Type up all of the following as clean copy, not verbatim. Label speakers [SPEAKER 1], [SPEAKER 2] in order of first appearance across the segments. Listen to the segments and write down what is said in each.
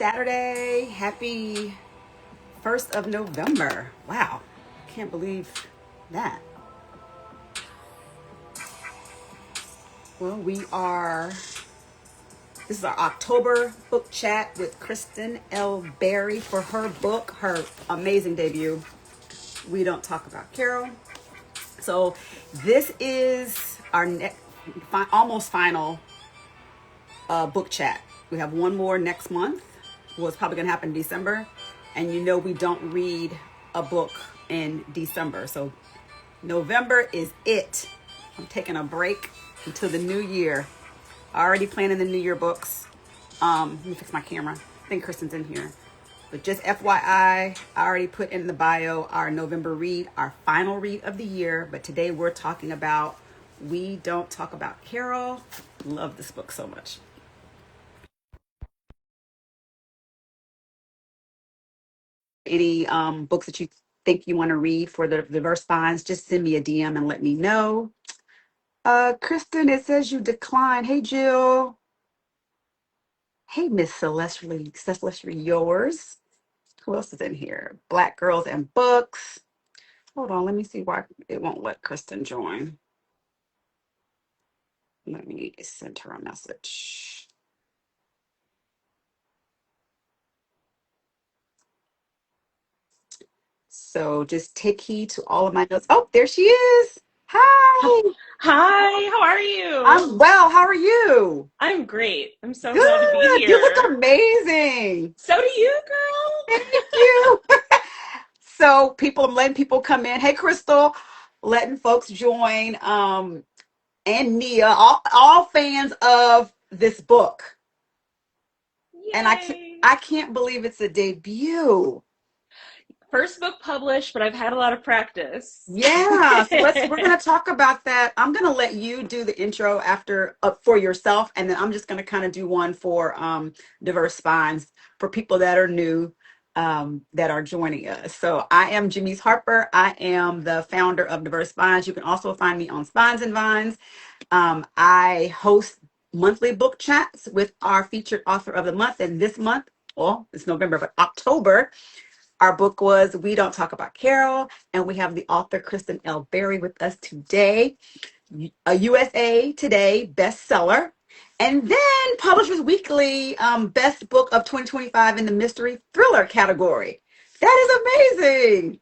[SPEAKER 1] Saturday. Happy 1st of November. Wow. Can't believe that. Well, this is our October book chat with Kristen L. for her book, her amazing debut, We Don't Talk About Carol. So this is our almost final book chat. We have one more next month. Well, it's probably going to happen in December. And you know we don't read a book in December. So November is it. I'm taking a break until the new year. Already planning the new year books. Let me fix my camera. I think Kristen's in here. But just FYI, I already put in the bio our November read, our final read of the year. But today we're talking about We Don't Talk About Carol. Love this book so much. Any books that you think you want to read for the diverse finds, just send me a DM and let me know. Kristen, it says you declined. Hey, Jill. Hey, Miss Celeste, yours. Who else is in here? Black Girls and Books. Hold on, let me see why it won't let Kristen join. Let me send her a message. So just take heed to all of my notes. Oh, there she is. Hi.
[SPEAKER 2] Hi, how are you?
[SPEAKER 1] I'm well. How are you?
[SPEAKER 2] I'm great. I'm so glad to be
[SPEAKER 1] Good. You look
[SPEAKER 2] here.
[SPEAKER 1] amazing.
[SPEAKER 2] So do you, girl.
[SPEAKER 1] Thank you. So I'm letting people come in. Hey, Crystal, letting folks join. And Nia, all fans of this book. And
[SPEAKER 2] Yay.
[SPEAKER 1] I can't believe it's a debut.
[SPEAKER 2] First book published, but I've had a lot of practice.
[SPEAKER 1] Yeah, so we're gonna talk about that. I'm gonna let you do the intro after for yourself, and then I'm just gonna kind of do one for diverse spines for people that are new that are joining us. So I am Jamise Harper. I am the founder of Diverse Spines. You can also find me on Spines and Vines. I host monthly book chats with our featured author of the month, and this month, well, it's November, but October. Our book was We Don't Talk About Carol, and we have the author Kristen L. with us today, a USA Today bestseller, and then Publishers Weekly Best Book of 2025 in the Mystery Thriller category. That is amazing.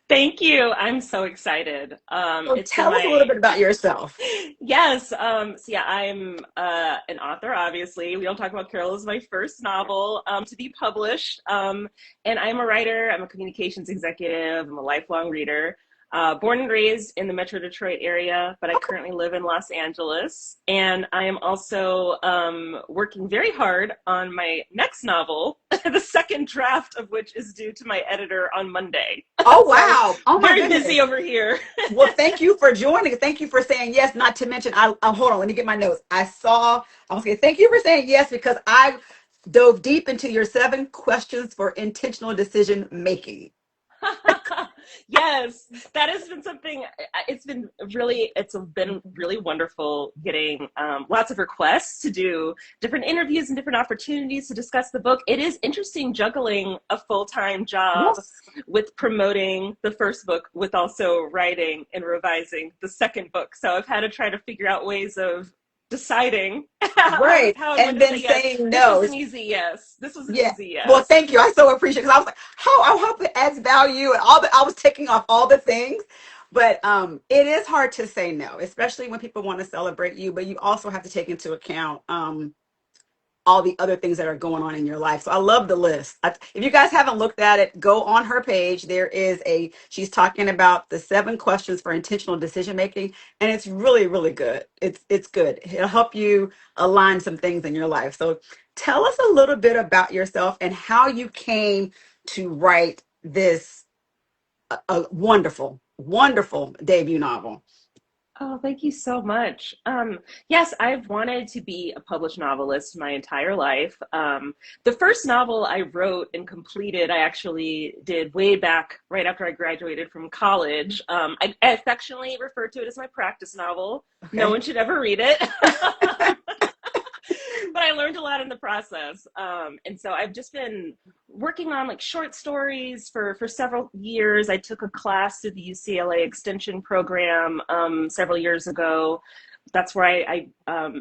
[SPEAKER 2] Thank you. I'm so excited.
[SPEAKER 1] So
[SPEAKER 2] It's been
[SPEAKER 1] tell us a little
[SPEAKER 2] my
[SPEAKER 1] bit about yourself.
[SPEAKER 2] yes. So yeah, I'm an author. Obviously, We Don't Talk About Carol is my first novel to be published, and I'm a writer. I'm a communications executive. I'm a lifelong reader. Born and raised in the Metro Detroit area, but I currently live in Los Angeles. And I am also working very hard on my next novel, the second draft of which is due to my editor on Monday.
[SPEAKER 1] Oh,
[SPEAKER 2] So
[SPEAKER 1] wow. Oh, my
[SPEAKER 2] very
[SPEAKER 1] goodness.
[SPEAKER 2] busy over here.
[SPEAKER 1] Well, thank you for joining. Thank you for saying yes. Not to mention, hold on. Let me get my notes. I was going to thank you for saying yes because I dove deep into your 7 questions for intentional decision making.
[SPEAKER 2] Yes, that has been something. It's been really wonderful getting lots of requests to do different interviews and different opportunities to discuss the book. It is interesting juggling a full-time job
[SPEAKER 1] Yes.
[SPEAKER 2] with promoting the first book with also writing and revising the second book. So I've had to try to figure out ways of deciding
[SPEAKER 1] Right.
[SPEAKER 2] how I'm going
[SPEAKER 1] And
[SPEAKER 2] to
[SPEAKER 1] then
[SPEAKER 2] say yes.
[SPEAKER 1] saying
[SPEAKER 2] This was
[SPEAKER 1] no.
[SPEAKER 2] an easy yes. This was an
[SPEAKER 1] Yeah.
[SPEAKER 2] easy
[SPEAKER 1] Well,
[SPEAKER 2] yes.
[SPEAKER 1] thank you. I so appreciate it because I was like, I hope it adds value and I was taking off all the things. But it is hard to say no, especially when people want to celebrate you, but you also have to take into account all the other things that are going on in your life. So I love the list. If you guys haven't looked at it, go on her page. She's talking about the 7 questions for intentional decision making, and it's really, really good. It's good. It'll help you align some things in your life. So tell us a little bit about yourself and how you came to write this wonderful, wonderful debut novel.
[SPEAKER 2] Oh, thank you so much. Yes, I've wanted to be a published novelist my entire life. The first novel I wrote and completed, I actually did way back right after I graduated from college. I affectionately refer to it as my practice novel. No
[SPEAKER 1] Okay.
[SPEAKER 2] one should ever read it. but I learned a lot in the process. And so I've just been working on like short stories for several years. I took a class through the UCLA Extension program several years ago. That's where I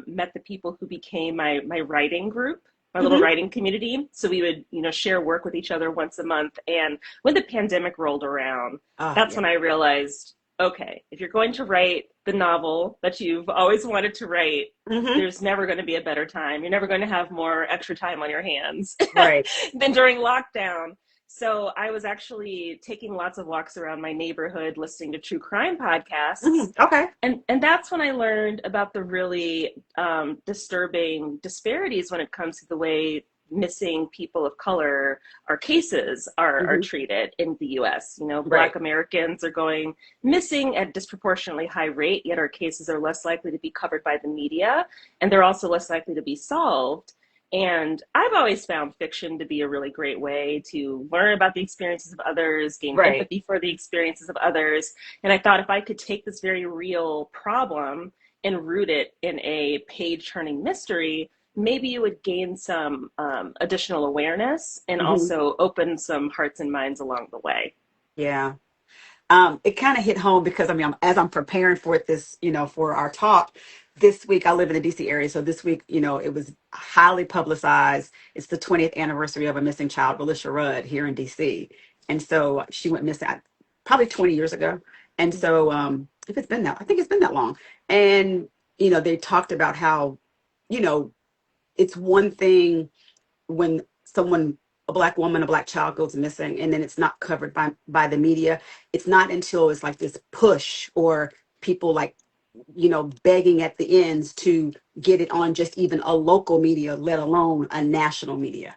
[SPEAKER 2] met the people who became my writing group, my little
[SPEAKER 1] Mm-hmm.
[SPEAKER 2] writing community. So we would, share work with each other once a month. And when the pandemic rolled around,
[SPEAKER 1] Oh,
[SPEAKER 2] that's
[SPEAKER 1] yeah.
[SPEAKER 2] when I realized, okay, if you're going to write the novel that you've always wanted to write,
[SPEAKER 1] Mm-hmm.
[SPEAKER 2] there's never going to be a better time. You're never going to have more extra time on your hands
[SPEAKER 1] Right.
[SPEAKER 2] than during lockdown. So I was actually taking lots of walks around my neighborhood listening to true crime podcasts.
[SPEAKER 1] Mm-hmm. Okay.
[SPEAKER 2] And that's when I learned about the really disturbing disparities when it comes to the way missing people of color, our cases are
[SPEAKER 1] Mm-hmm.
[SPEAKER 2] treated in the US.
[SPEAKER 1] Right.
[SPEAKER 2] Black Americans are going missing at disproportionately high rate, yet our cases are less likely to be covered by the media, and they're also less likely to be solved. And I've always found fiction to be a really great way to learn about the experiences of others, gain
[SPEAKER 1] Right.
[SPEAKER 2] empathy for the experiences of others. And I thought if I could take this very real problem and root it in a page turning mystery, maybe you would gain some additional awareness and
[SPEAKER 1] Mm-hmm.
[SPEAKER 2] also open some hearts and minds along the way.
[SPEAKER 1] Yeah. It kind of hit home because I mean, as I'm preparing for this, for our talk this week, I live in the DC area. So this week, it was highly publicized. It's the 20th anniversary of a missing child, Alicia Rudd, here in DC. And so she went missing probably 20 years ago. And so, if it's been I think it's been that long. And, they talked about how, you know, it's one thing when someone, a black woman, a black child goes missing and then it's not covered by the media. It's not until it's like this push or people like, begging at the ends to get it on just even a local media, let alone a national media.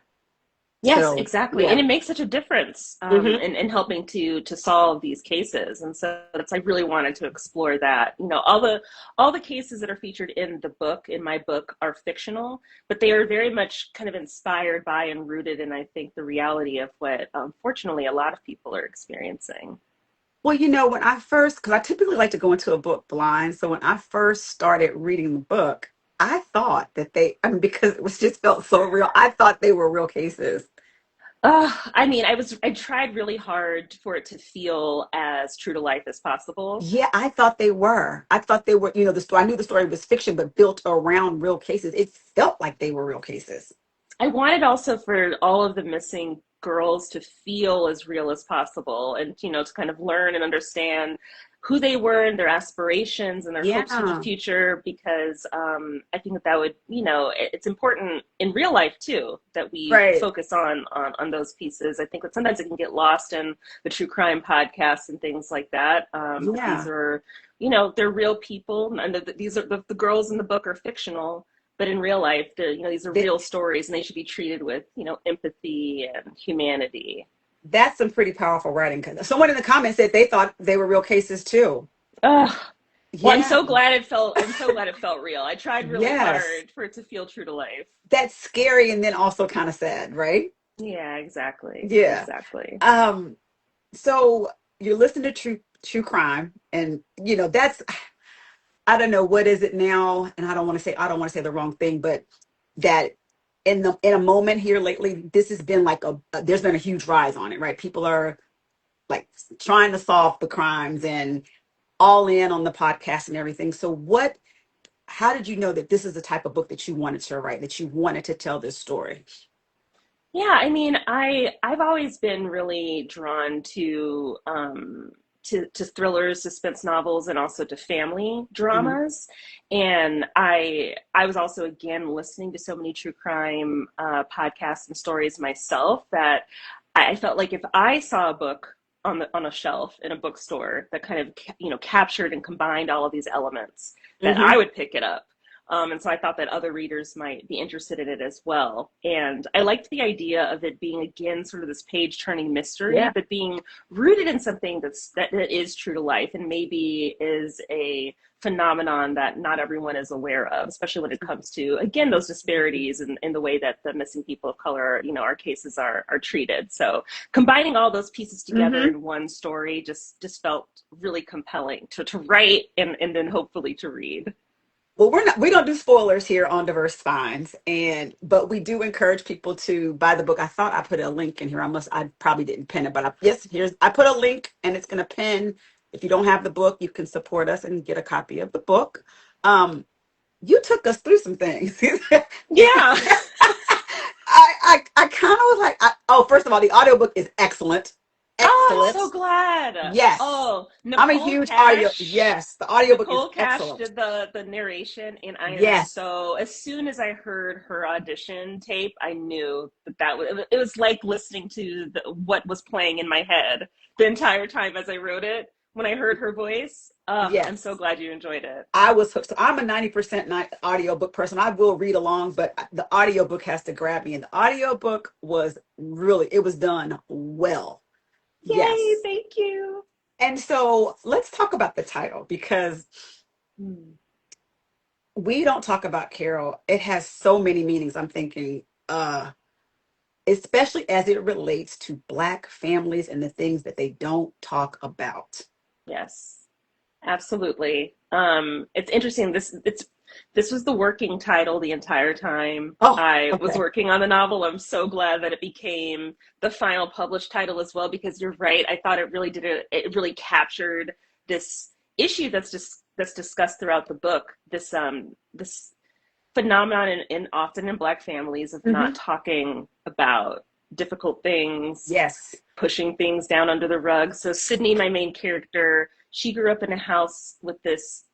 [SPEAKER 2] Yes,
[SPEAKER 1] So
[SPEAKER 2] exactly. And
[SPEAKER 1] yeah.
[SPEAKER 2] it makes such a difference
[SPEAKER 1] Hmm.
[SPEAKER 2] in helping to solve these cases. And so I really wanted to explore that. All the cases that are featured in my book are fictional, but they are very much kind of inspired by and rooted in, I think, the reality of what unfortunately a lot of people are experiencing.
[SPEAKER 1] Well, when I first, because I typically like to go into a book blind. So when I first started reading the book, I thought that I mean, because it was just felt so real. I thought they were real cases.
[SPEAKER 2] I mean, I tried really hard for it to feel as true to life as possible.
[SPEAKER 1] Yeah, I thought they were. I thought they were, the story. I knew the story was fiction, but built around real cases. It felt like they were real cases.
[SPEAKER 2] I wanted also for all of the missing girls to feel as real as possible and, to kind of learn and understand who they were and their aspirations and their hopes for the
[SPEAKER 1] Yeah,
[SPEAKER 2] future because I think that would, it's important in real life too that we
[SPEAKER 1] right.
[SPEAKER 2] focus on those pieces. I think that sometimes it can get lost in the true crime podcasts and things like that. But these
[SPEAKER 1] Yeah.
[SPEAKER 2] are, they're real people and these are the girls in the book are fictional, but in real life, these are
[SPEAKER 1] That,
[SPEAKER 2] real stories, and they should be treated with, empathy and humanity.
[SPEAKER 1] that's some pretty powerful writing. 'Cause someone in the comments said they thought they were real cases too.
[SPEAKER 2] Ugh. Well, I'm
[SPEAKER 1] Yeah.
[SPEAKER 2] so glad it felt. I'm so glad it felt real. I tried really
[SPEAKER 1] Yes.
[SPEAKER 2] hard for it to feel true to life.
[SPEAKER 1] That's scary and then also kind of sad, right?
[SPEAKER 2] Yeah, exactly,
[SPEAKER 1] Yeah.
[SPEAKER 2] exactly.
[SPEAKER 1] Um, so you're listening to true crime, and that's I don't know what is it now, and I don't want to say the wrong thing, but that in a moment here lately, this has been like there's been a huge rise on it, right? People are like trying to solve the crimes and all in on the podcast and everything. So how did you know that this is the type of book that you wanted to write, that you wanted to tell this story?
[SPEAKER 2] Yeah, I mean, I've always been really drawn to thrillers, suspense novels, and also to family
[SPEAKER 1] Hmm.
[SPEAKER 2] dramas. And I was also again listening to so many true crime podcasts and stories myself that I felt like if I saw a book on a shelf in a bookstore that kind of captured and combined all of these elements, that
[SPEAKER 1] Hmm.
[SPEAKER 2] I would pick it up. And so I thought that other readers might be interested in it as well. And I liked the idea of it being, again, sort of this page turning mystery,
[SPEAKER 1] Yeah.
[SPEAKER 2] but being rooted in something that is true to life and maybe is a phenomenon that not everyone is aware of, especially when it comes to, again, those disparities in the way that the missing people of color, our cases are treated. So combining all those pieces together
[SPEAKER 1] Hmm.
[SPEAKER 2] in one story just felt really compelling to write and then hopefully to read.
[SPEAKER 1] Well, we don't do spoilers here on Diverse Finds, and but we do encourage people to buy the book. I thought I put a link in here. I probably didn't pin it, but yes, I put a link, and it's going to pin. If you don't have the book, you can support us and get a copy of the book. You took us through some things.
[SPEAKER 2] Yeah.
[SPEAKER 1] I kind of was like, oh, first of all, the audiobook is excellent.
[SPEAKER 2] Oh, I'm so
[SPEAKER 1] Excellent.
[SPEAKER 2] glad.
[SPEAKER 1] Yes.
[SPEAKER 2] Oh,
[SPEAKER 1] I'm a huge audio. Yes, the audiobook is
[SPEAKER 2] Nicole Cash
[SPEAKER 1] excellent.
[SPEAKER 2] did the narration, and I am
[SPEAKER 1] Yes.
[SPEAKER 2] so, as soon as I heard her audition tape, I knew that was, it was like listening to what was playing in my head the entire time as I wrote it. When I heard her voice, I'm so
[SPEAKER 1] Yes.
[SPEAKER 2] glad you enjoyed it.
[SPEAKER 1] I was hooked. So I'm a 90% not audiobook person. I will read along, but the audiobook has to grab me. And the audiobook was it was done well.
[SPEAKER 2] Yay,
[SPEAKER 1] Yes.
[SPEAKER 2] thank you.
[SPEAKER 1] And so let's talk about the title because
[SPEAKER 2] Hmm.
[SPEAKER 1] we don't talk about Carol. It has so many meanings. I'm thinking, especially as it relates to Black families and the things that they don't talk about.
[SPEAKER 2] Yes. Absolutely. It's interesting. This was the working title the entire time
[SPEAKER 1] Oh,
[SPEAKER 2] I was
[SPEAKER 1] okay.
[SPEAKER 2] working on the novel. I'm so glad that it became the final published title as well, because you're right. I thought it really it really captured this issue that's discussed throughout the book. This phenomenon often in Black families of
[SPEAKER 1] Hmm.
[SPEAKER 2] not talking about difficult things,
[SPEAKER 1] Yes.
[SPEAKER 2] pushing things down under the rug. So Sydney, my main character, she grew up in a house with this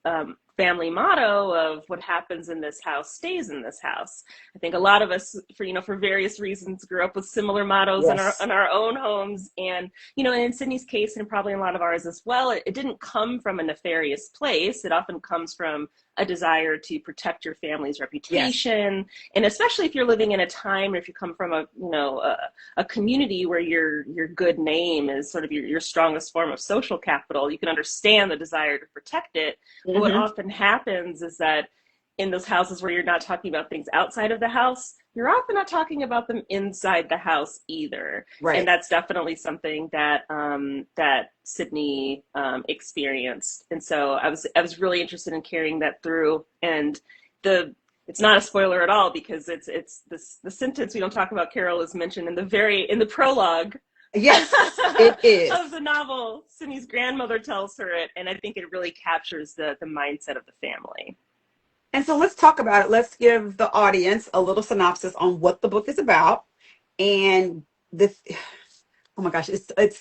[SPEAKER 2] family motto of what happens in this house stays in this house. I think a lot of us, for various reasons, grew up with similar mottos in
[SPEAKER 1] Yes.
[SPEAKER 2] our own homes, and in Sydney's case, and probably a lot of ours as well, it didn't come from a nefarious place. It often comes from a desire to protect your family's
[SPEAKER 1] Yes.
[SPEAKER 2] reputation, and especially if you're living in a time, or if you come from a community where your good name is sort of your strongest form of social capital, you can understand the desire to protect it. But what
[SPEAKER 1] Hmm.
[SPEAKER 2] often happens is that in those houses where you're not talking about things outside of the house, you're often not talking about them inside the house either. And
[SPEAKER 1] Right.
[SPEAKER 2] that's definitely something that Sydney experienced. And so I was really interested in carrying that through. And the it's not a spoiler at all, because it's this the sentence "we don't talk about Carol" is mentioned in the prologue
[SPEAKER 1] Yes, it
[SPEAKER 2] of
[SPEAKER 1] is.
[SPEAKER 2] the novel. Sydney's grandmother tells her it, and I think it really captures the mindset of the family.
[SPEAKER 1] And so let's talk about it. Let's give the audience a little synopsis on what the book is about. And this, oh my gosh, it's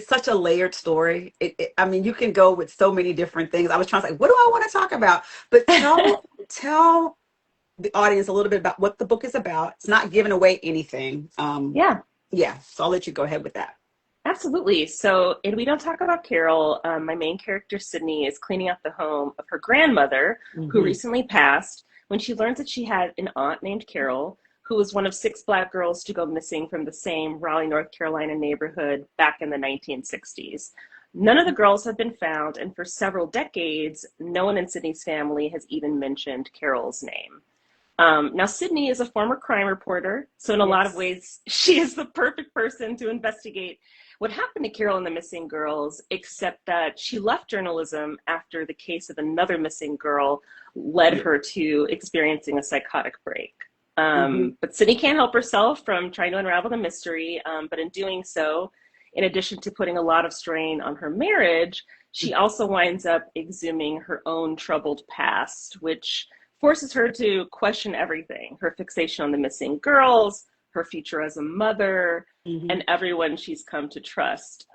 [SPEAKER 1] such a layered story. I mean, you can go with so many different things. I was trying to say, what do I want to talk about? But tell the audience a little bit about what the book is about. It's not giving away anything.
[SPEAKER 2] Yeah.
[SPEAKER 1] Yeah, so I'll let you go ahead with that.
[SPEAKER 2] Absolutely. So, and we don't talk about Carol. My main character, Sydney, is cleaning up the home of her grandmother, who
[SPEAKER 1] Hmm.
[SPEAKER 2] recently passed, when she learns that she had an aunt named Carol, who was one of 6 Black girls to go missing from the same Raleigh, North Carolina neighborhood back in the 1960s. None of the girls have been found, and for several decades, no one in Sydney's family has even mentioned Carol's name. Now, Sydney is a former crime reporter, so in a lot of
[SPEAKER 1] Yes.
[SPEAKER 2] ways, she is the perfect person to investigate what happened to Carol and the missing girls, except that she left journalism after the case of another missing girl led
[SPEAKER 1] Yeah.
[SPEAKER 2] her to experiencing a psychotic break.
[SPEAKER 1] Hmm.
[SPEAKER 2] But Sydney can't help herself from trying to unravel the mystery, but in doing so, in addition to putting a lot of strain on her marriage, she also winds up exhuming her own troubled past, which forces her to question everything: her fixation on the missing girls, her future as a mother,
[SPEAKER 1] Hmm.
[SPEAKER 2] and everyone she's come to trust.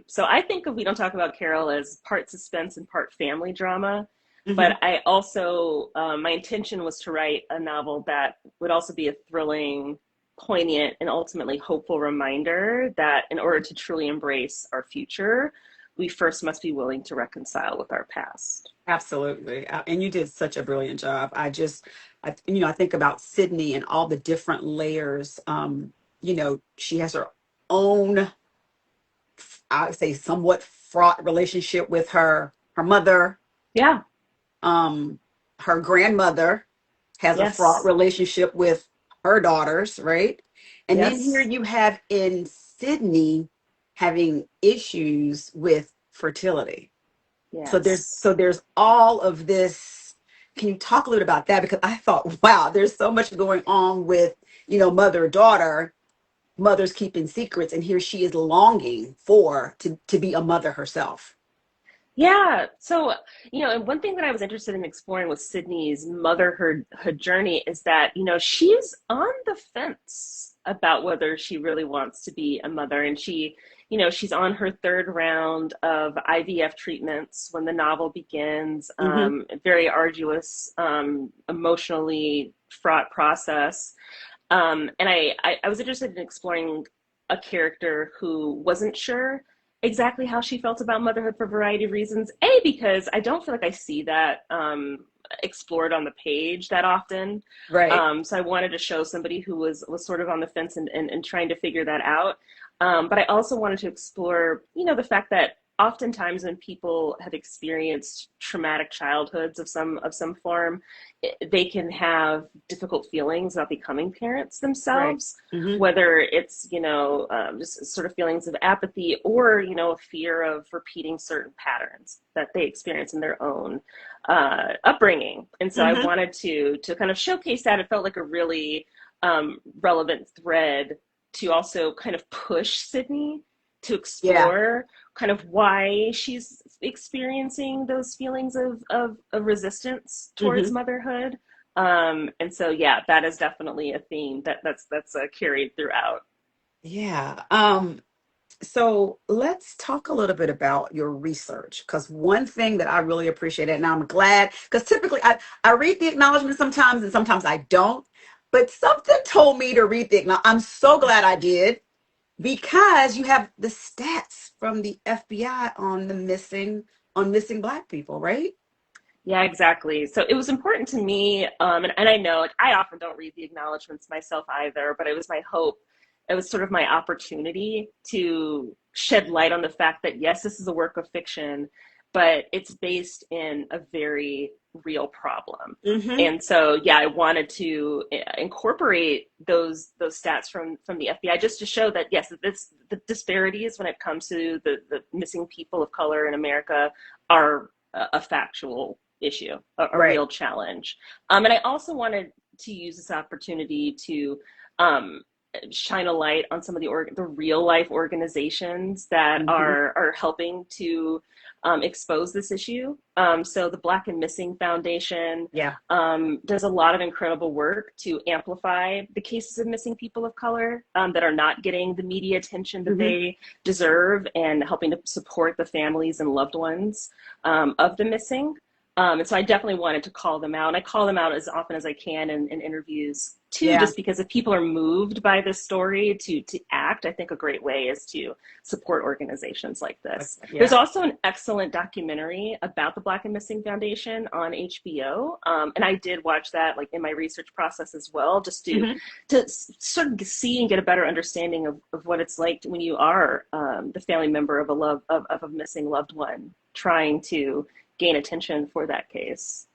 [SPEAKER 2] So I think of We Don't Talk About Carol as part suspense and part family drama.
[SPEAKER 1] Hmm.
[SPEAKER 2] But I also, my intention was to write a novel that would also be a thrilling, poignant, and ultimately hopeful reminder that in order to truly embrace our future, we first must be willing to reconcile with our past.
[SPEAKER 1] Absolutely. And you did such a brilliant job. I think about Sydney and all the different layers. She has her own, I would say, somewhat fraught relationship with her mother.
[SPEAKER 2] Yeah.
[SPEAKER 1] Um, Her grandmother has a fraught
[SPEAKER 2] Yes.
[SPEAKER 1] relationship with her daughters, right? And then here
[SPEAKER 2] Yes.
[SPEAKER 1] you have in Sydney having issues with fertility. So there's
[SPEAKER 2] Yes.
[SPEAKER 1] so there's all of this can you talk a little about that? Because I thought, wow, there's so much going on with, mother daughter, mothers keeping secrets, and here she is longing for to be a mother herself.
[SPEAKER 2] Yeah. So, and one thing that I was interested in exploring with Sydney's motherhood journey is that, she's on the fence about whether she really wants to be a mother. And she's on her third round of IVF treatments when the novel begins.
[SPEAKER 1] Hmm.
[SPEAKER 2] A very arduous, emotionally fraught process. And I was interested in exploring a character who wasn't sure exactly how she felt about motherhood for a variety of reasons. A, because I don't feel like I see that explored on the page that often.
[SPEAKER 1] Right.
[SPEAKER 2] So I wanted to show somebody who was sort of on the fence and trying to figure that out. But I also wanted to explore, the fact that oftentimes when people have experienced traumatic childhoods of some form, they can have difficult feelings about becoming parents
[SPEAKER 1] Right.
[SPEAKER 2] themselves,
[SPEAKER 1] Hmm.
[SPEAKER 2] whether it's just sort of feelings of apathy or a fear of repeating certain patterns that they experience in their own upbringing. And so I
[SPEAKER 1] Hmm.
[SPEAKER 2] wanted to kind of showcase that. It felt like a really relevant thread to also kind of push Sydney to
[SPEAKER 1] Yeah.
[SPEAKER 2] explore kind of why she's experiencing those feelings of resistance towards
[SPEAKER 1] Hmm.
[SPEAKER 2] motherhood. And so, yeah, that is definitely a theme that's carried throughout.
[SPEAKER 1] Yeah. So let's talk a little bit about your research, because one thing that I really appreciated, and I'm glad, because typically I read the acknowledgement sometimes and sometimes I don't, but something told me to read the acknowledgement. I'm so glad I did, because you have the stats from the FBI on missing Black people, right?
[SPEAKER 2] Yeah, exactly. So it was important to me, and I know like, I often don't read the acknowledgments myself either, but it was my hope, it was sort of my opportunity to shed light on the fact that yes, this is a work of fiction, but it's based in a very real problem.
[SPEAKER 1] Mm-hmm.
[SPEAKER 2] And so, yeah, I wanted to incorporate those stats from the FBI just to show that yes, the disparities when it comes to the missing people of color in America are a factual issue, a
[SPEAKER 1] Right.
[SPEAKER 2] real challenge. And I also wanted to use this opportunity to um, shine a light on some of the real life organizations that
[SPEAKER 1] Mm-hmm.
[SPEAKER 2] are helping to expose this issue. So the Black and Missing Foundation
[SPEAKER 1] Yeah.
[SPEAKER 2] does a lot of incredible work to amplify the cases of missing people of color that are not getting the media attention that
[SPEAKER 1] Mm-hmm.
[SPEAKER 2] they deserve, and helping to support the families and loved ones of the missing. And so I definitely wanted to call them out. And I call them out as often as I can in interviews too,
[SPEAKER 1] Yeah.
[SPEAKER 2] just because if people are moved by this story to act, I think a great way is to support organizations like this. There's
[SPEAKER 1] Yeah.
[SPEAKER 2] also an excellent documentary about the Black and Missing Foundation on HBO. And I did watch that like in my research process as well, just
[SPEAKER 1] Mm-hmm.
[SPEAKER 2] to sort of see and get a better understanding of what it's like when you are the family member of of a missing loved one trying to gain attention for that case.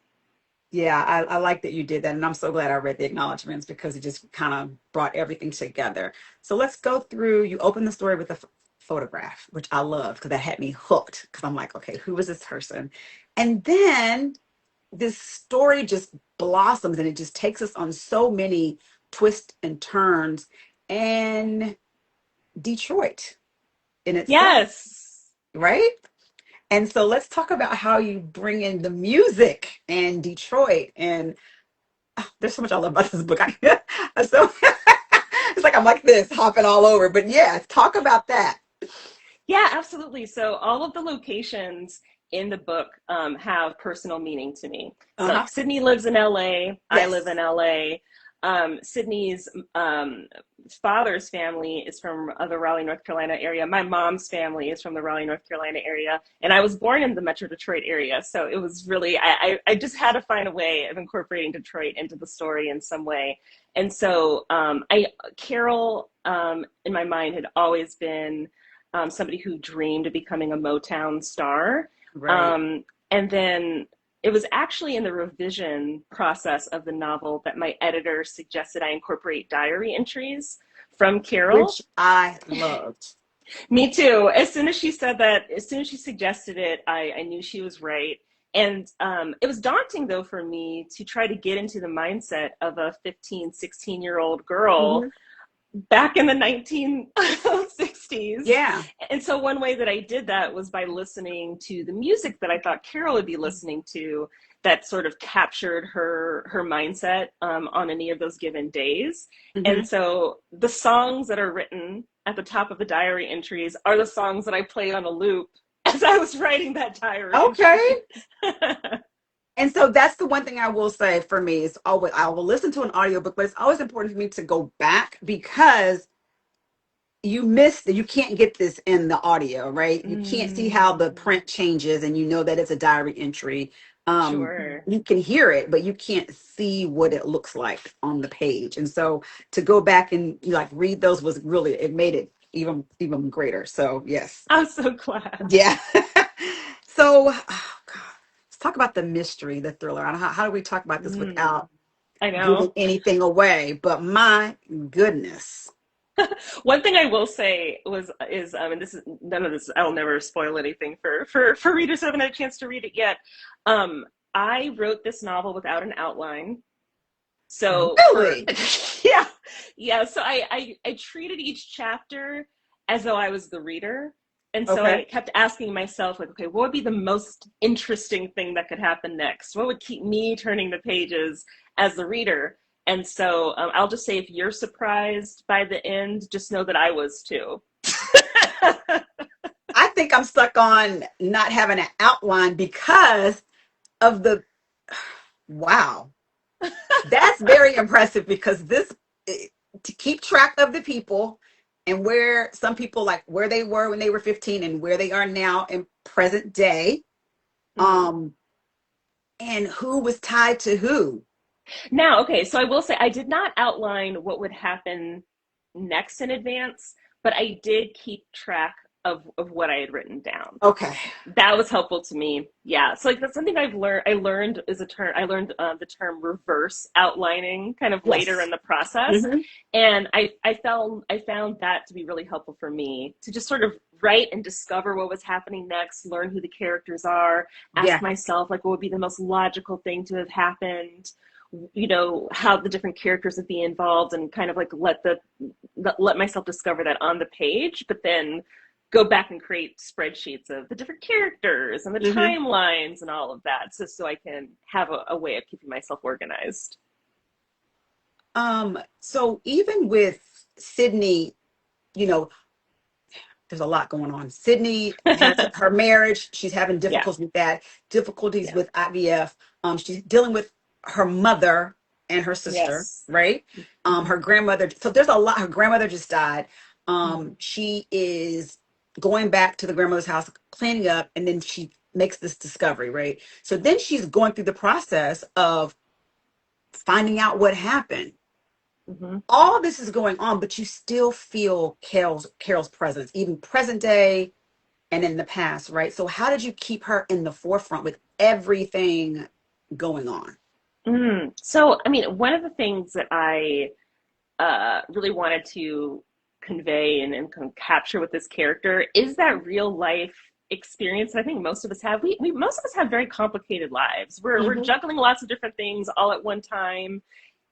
[SPEAKER 1] Yeah, I like that you did that. And I'm so glad I read the acknowledgments, because it just kind of brought everything together. So let's go through. You open the story with a photograph, which I loved because that had me hooked. Because I'm like, okay, who is this person? And then this story just blossoms, and it just takes us on so many twists and turns. And Detroit in itself,
[SPEAKER 2] Yes.
[SPEAKER 1] right? And so let's talk about how you bring in the music and Detroit. And there's so much I love about this book. So it's like I'm like this, hopping all over. But yeah, talk about that.
[SPEAKER 2] Yeah, absolutely. So all of the locations in the book have personal meaning to me. So
[SPEAKER 1] Uh-huh.
[SPEAKER 2] like Sydney lives in LA. I live
[SPEAKER 1] Yes.
[SPEAKER 2] in LA. Sydney's father's family is from the Raleigh, North Carolina area. My mom's family is from the Raleigh, North Carolina area. And I was born in the Metro Detroit area. So it was really, I just had to find a way of incorporating Detroit into the story in some way. And so Carol in my mind had always been somebody who dreamed of becoming a Motown star.
[SPEAKER 1] Right.
[SPEAKER 2] And then it was actually in the revision process of the novel that my editor suggested I incorporate diary entries from Carol.
[SPEAKER 1] Which I loved.
[SPEAKER 2] Me too. As soon as she said that, as soon as she suggested it, I knew she was right. And it was daunting though for me to try to get into the mindset of a 15, 16-year-old girl
[SPEAKER 1] Hmm.
[SPEAKER 2] back in the 1960s.
[SPEAKER 1] Yeah.
[SPEAKER 2] And so one way that I did that was by listening to the music that I thought Carol would be listening to, that sort of captured her mindset on any of those given days. And
[SPEAKER 1] Hmm.
[SPEAKER 2] so the songs that are written at the top of the diary entries are the songs that I played on a loop as I was writing that diary
[SPEAKER 1] Okay.
[SPEAKER 2] entry.
[SPEAKER 1] And so that's the one thing I will say for me is always I will listen to an audiobook, but it's always important for me to go back because you missed you can't get this in the audio, right? You can't see how the
[SPEAKER 2] Mm,
[SPEAKER 1] print changes and you know that it's a diary entry.
[SPEAKER 2] sure.
[SPEAKER 1] You can hear it, but you can't see what it looks like on the page. And so to go back and like read those was really it made it even greater. So yes.
[SPEAKER 2] I'm so glad.
[SPEAKER 1] Yeah. So oh God, let's talk about the mystery, the thriller. How do we talk about this
[SPEAKER 2] Mm,
[SPEAKER 1] without
[SPEAKER 2] I
[SPEAKER 1] giving
[SPEAKER 2] know.
[SPEAKER 1] anything away? But my goodness.
[SPEAKER 2] One thing I will say and this is none of this. I'll never spoil anything for readers who haven't had a chance to read it yet. Um, I wrote this novel without an outline, so for
[SPEAKER 1] Really?
[SPEAKER 2] yeah, yeah. So I treated each chapter as though I was the reader, and so
[SPEAKER 1] Okay.
[SPEAKER 2] I kept asking myself, like, okay, what would be the most interesting thing that could happen next? What would keep me turning the pages as the reader? And so I'll just say, if you're surprised by the end, just know that I was too.
[SPEAKER 1] I think I'm stuck on not having an outline because of the wow. That's very impressive because to keep track of the people and where some people like where they were when they were 15 and where they are now in present day,
[SPEAKER 2] Mhm.
[SPEAKER 1] um, and who was tied to who.
[SPEAKER 2] Now, okay, so I will say I did not outline what would happen next in advance, but I did keep track of what I had written down.
[SPEAKER 1] Okay.
[SPEAKER 2] That was helpful to me. Yeah. So like that's something I learned is a term. I learned the term reverse outlining kind of later
[SPEAKER 1] Yes.
[SPEAKER 2] in the process,
[SPEAKER 1] Hmm.
[SPEAKER 2] and I found that to be really helpful for me to just sort of write and discover what was happening next, learn who the characters are, ask
[SPEAKER 1] Yeah.
[SPEAKER 2] myself like what would be the most logical thing to have happened, you know, how the different characters would be involved, and kind of like let myself discover that on the page, but then go back and create spreadsheets of the different characters and the
[SPEAKER 1] Hmm.
[SPEAKER 2] timelines and all of that, so I can have a way of keeping myself organized.
[SPEAKER 1] So even with Sydney, you know, there's a lot going on. Sydney has her marriage. She's having
[SPEAKER 2] Yeah.
[SPEAKER 1] difficulties with that, difficulties
[SPEAKER 2] Yeah.
[SPEAKER 1] with IVF. She's dealing with her mother and her sister,
[SPEAKER 2] Yes.
[SPEAKER 1] right?
[SPEAKER 2] Mm-hmm.
[SPEAKER 1] Her grandmother. So there's a lot. Her grandmother just died.
[SPEAKER 2] Mm-hmm.
[SPEAKER 1] She is going back to the grandmother's house, cleaning up, and then she makes this discovery, right? So then she's going through the process of finding out what happened.
[SPEAKER 2] Mm-hmm.
[SPEAKER 1] All this is going on, but you still feel Carol's presence, even present day and in the past, right? So how did you keep her in the forefront with everything going on?
[SPEAKER 2] So, I mean, one of the things that I really wanted to convey and kind of capture with this character is that real life experience that I think most of us have. We most of us have very complicated lives. We're
[SPEAKER 1] Hmm.
[SPEAKER 2] juggling lots of different things all at one time,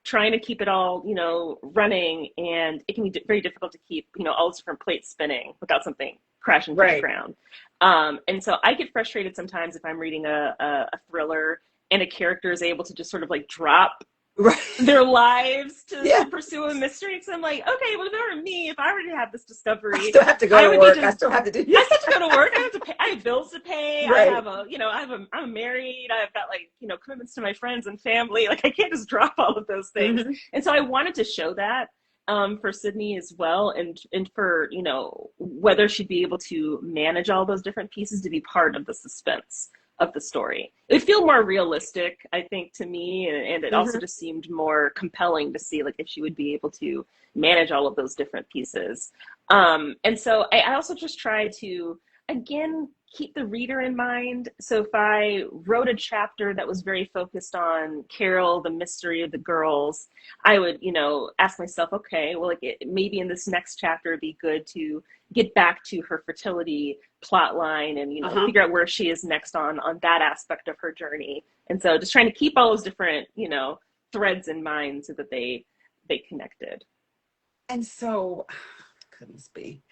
[SPEAKER 2] trying to keep it all, you know, running, and it can be very difficult to keep, you know, all those different plates spinning without something crashing to the
[SPEAKER 1] Right.
[SPEAKER 2] ground. And so I get frustrated sometimes if I'm reading a thriller and a character is able to just sort of like drop
[SPEAKER 1] Right.
[SPEAKER 2] their lives
[SPEAKER 1] Yeah.
[SPEAKER 2] to pursue a mystery. Because I'm like, okay, well, if it were me, if I were to have this
[SPEAKER 1] I
[SPEAKER 2] discovery,
[SPEAKER 1] still have to go
[SPEAKER 2] I
[SPEAKER 1] to
[SPEAKER 2] would need
[SPEAKER 1] work. I
[SPEAKER 2] to.
[SPEAKER 1] still have to do, yeah.
[SPEAKER 2] I still have to go to work. I have to pay. I have bills to pay. I
[SPEAKER 1] Right.
[SPEAKER 2] have a, you know, I'm married. I've got like, you know, commitments to my friends and family. Like I can't just drop all of those things.
[SPEAKER 1] Hmm.
[SPEAKER 2] And so I wanted to show that for Sydney as well, and for, you know, whether she'd be able to manage all those different pieces to be part of the suspense of the story. It would feel more realistic, I think, to me, and it also
[SPEAKER 1] Hmm.
[SPEAKER 2] just seemed more compelling to see like if she would be able to manage all of those different pieces. And so I also just try to again keep the reader in mind. So if I wrote a chapter that was very focused on Carol, the mystery of the girls, I would, ask myself, okay, well, maybe in this next chapter, it'd be good to get back to her fertility plot line and, figure out where she is next on that aspect of her journey. And so just trying to keep all those different, threads in mind so that they connected.
[SPEAKER 1] And so, goodness be.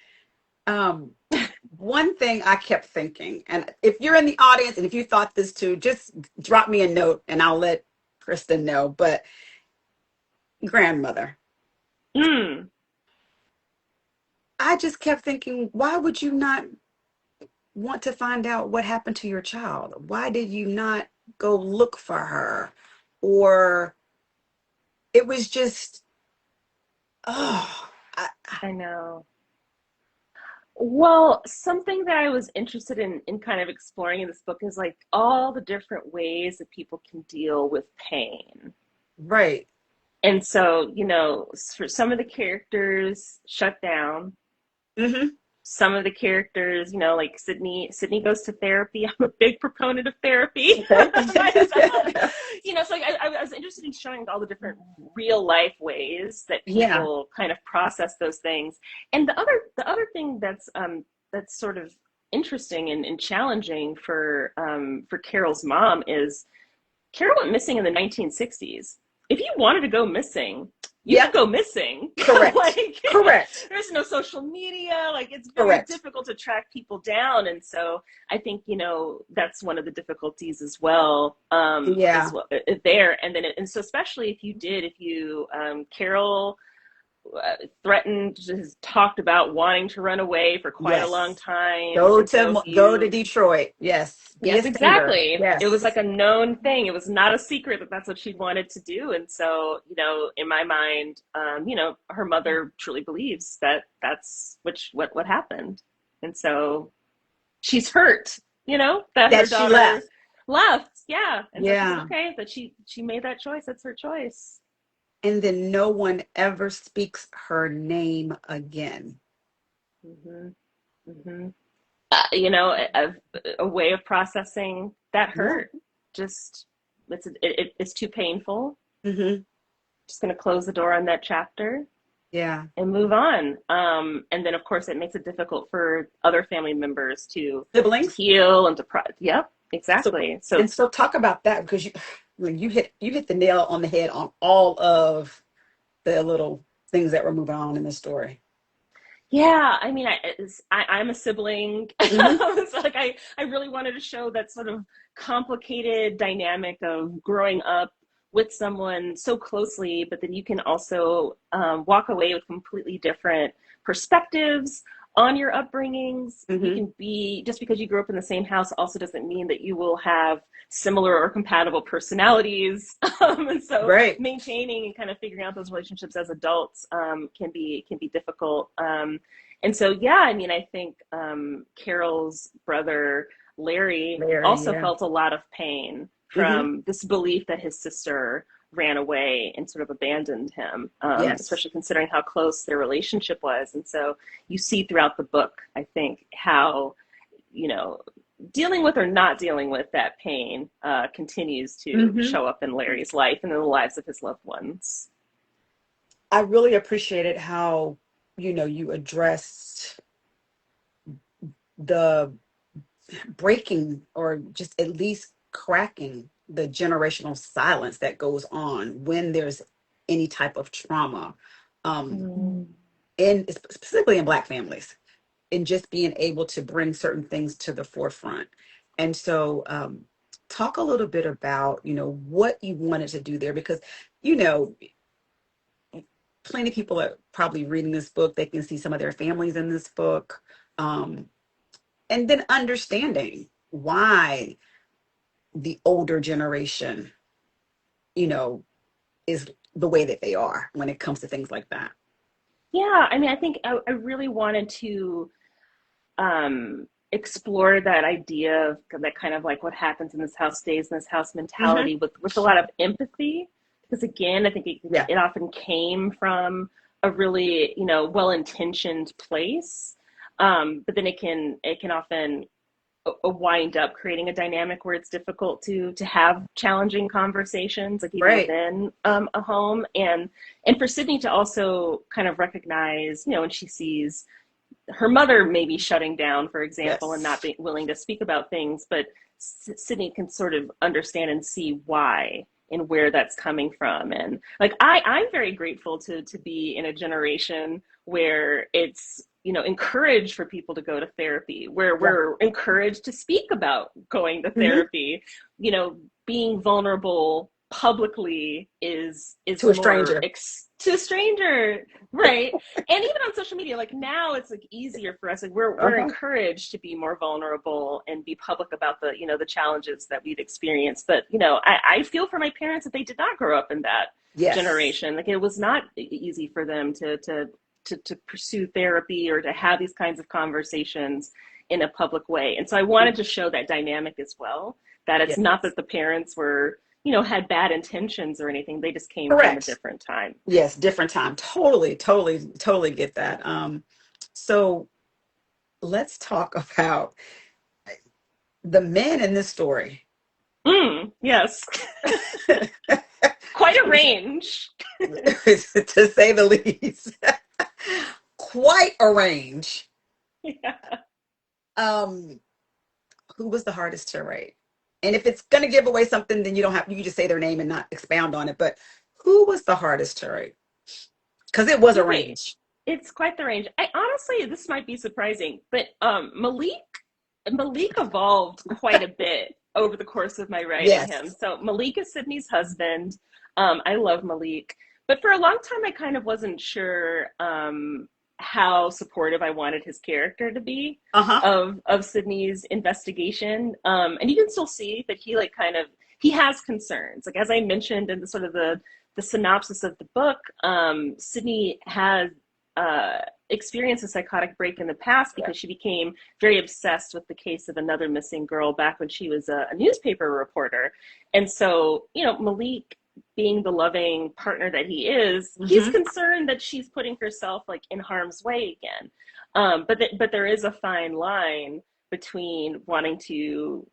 [SPEAKER 1] One thing I kept thinking, and if you're in the audience and if you thought this too, just drop me a note and I'll let Kristen know. But grandmother,
[SPEAKER 2] Mm.
[SPEAKER 1] I just kept thinking, why would you not want to find out what happened to your child? Why did you not go look for her? Or it was just, oh,
[SPEAKER 2] I know. Well, something that I was interested in kind of exploring in this book is like all the different ways that people can deal with pain.
[SPEAKER 1] right.
[SPEAKER 2] And so, for some of the characters shut down.
[SPEAKER 1] Mm-hmm.
[SPEAKER 2] Some of the characters, like Sydney goes to therapy. I'm a big proponent of therapy.
[SPEAKER 1] Okay.
[SPEAKER 2] So I was interested in showing all the different real life ways that
[SPEAKER 1] Yeah.
[SPEAKER 2] people kind of process those things. And the other thing that's sort of interesting and challenging for Carol's mom is Carol went missing in the 1960s. If you wanted to go missing, you could go missing.
[SPEAKER 1] Correct. Correct.
[SPEAKER 2] There's no social media. Like, it's very
[SPEAKER 1] Correct.
[SPEAKER 2] difficult to track people down. And so I think, that's one of the difficulties as well. There. And then, and so especially if Carol threatened, has talked about wanting to run away for quite a long time.
[SPEAKER 1] Go to Detroit. Yes.
[SPEAKER 2] Yes, exactly.
[SPEAKER 1] Yes.
[SPEAKER 2] It was like a known thing. It was not a secret that that's what she wanted to do. And so, in my mind, her mother truly believes that that's what happened. And so she's hurt, that her daughter left. Yeah. And so she's okay that she made that choice. That's her choice.
[SPEAKER 1] And then no one ever speaks her name again.
[SPEAKER 2] Mm-hmm. Mm-hmm. A way of processing that hurt. Just it's too painful.
[SPEAKER 1] Mm-hmm.
[SPEAKER 2] Just going to close the door on that chapter.
[SPEAKER 1] Yeah.
[SPEAKER 2] And move on. And then of course it makes it difficult for other family members to
[SPEAKER 1] siblings
[SPEAKER 2] heal and to yep, exactly.
[SPEAKER 1] So talk about that, because you hit the nail on the head on all of the little things that were moving on in the story.
[SPEAKER 2] Yeah, I mean, I'm a sibling. Mm-hmm. So I really wanted to show that sort of complicated dynamic of growing up with someone so closely, but then you can also walk away with completely different perspectives on your upbringings. Mm-hmm. You can be, just because you grew up in the same house also doesn't mean that you will have similar or compatible personalities. And so maintaining and kind of figuring out those relationships as adults can be difficult. And so, I mean, I think Carol's brother, Larry also felt a lot of pain from this belief that his sister ran away and sort of abandoned him, especially considering how close their relationship was. And so you see throughout the book, I think, how, dealing with or not dealing with that pain continues to show up in Larry's life and in the lives of his loved ones.
[SPEAKER 1] I really appreciated how, you addressed the breaking, or just at least cracking, the generational silence that goes on when there's any type of trauma, and specifically in Black families, and just being able to bring certain things to the forefront. And so talk a little bit about, what you wanted to do there, because, plenty of people are probably reading this book. They can see some of their families in this book. And then understanding why the older generation, is the way that they are when it comes to things like that.
[SPEAKER 2] Yeah, I mean, I think I really wanted to explore that idea of that kind of like what happens in this house stays in this house mentality with a lot of empathy. Because again, I think it often came from a really, well-intentioned place. But then it can often wind up creating a dynamic where it's difficult to have challenging conversations, like even
[SPEAKER 1] Right.
[SPEAKER 2] within a home, and for Sydney to also kind of recognize, when she sees her mother maybe shutting down, for example, and not
[SPEAKER 1] Yes.
[SPEAKER 2] being willing to speak about things, but Sydney can sort of understand and see why and where that's coming from. And like I'm very grateful to be in a generation where it's encouraged for people to go to therapy, where
[SPEAKER 1] Yeah.
[SPEAKER 2] we're encouraged to speak about going to
[SPEAKER 1] Hmm.
[SPEAKER 2] therapy. Being vulnerable publicly is
[SPEAKER 1] To a
[SPEAKER 2] more
[SPEAKER 1] stranger.
[SPEAKER 2] to a stranger, right? And even on social media, like now it's like easier for us, like we're
[SPEAKER 1] Uh-huh.
[SPEAKER 2] encouraged to be more vulnerable and be public about the challenges that we've experienced. But I feel for my parents that they did not grow up in that
[SPEAKER 1] Yes.
[SPEAKER 2] generation. Like it was not easy for them to pursue therapy or to have these kinds of conversations in a public way. And so I wanted to show that dynamic as well, that it's not
[SPEAKER 1] Yes.
[SPEAKER 2] that the parents were had bad intentions or anything. They just came from a
[SPEAKER 1] Correct.
[SPEAKER 2] different time.
[SPEAKER 1] Yes, different time. Totally, totally, totally get that. So let's talk about the men in this story.
[SPEAKER 2] Yes. Quite a range.
[SPEAKER 1] To say the least. Quite a range.
[SPEAKER 2] Yeah.
[SPEAKER 1] Um, who was the hardest to write? And if it's gonna give away something, then you can just say their name and not expound on it. But who was the hardest to write? Because it was a
[SPEAKER 2] Okay.
[SPEAKER 1] range.
[SPEAKER 2] It's quite the range. I honestly, this might be surprising, but Malik evolved quite a bit over the course of my writing him.
[SPEAKER 1] Yes.
[SPEAKER 2] So Malik is Sydney's husband. I love Malik, but for a long time I kind of wasn't sure how supportive I wanted his character to be
[SPEAKER 1] Uh-huh.
[SPEAKER 2] of Sydney's investigation. And you can still see that he like kind of he has concerns. Like as I mentioned in the sort of the synopsis of the book, Sydney has experienced a psychotic break in the past because she became very obsessed with the case of another missing girl back when she was a newspaper reporter. And so, Malik, being the loving partner that he is, he's
[SPEAKER 1] Hmm.
[SPEAKER 2] concerned that she's putting herself like in harm's way again. But there is a fine line between wanting to,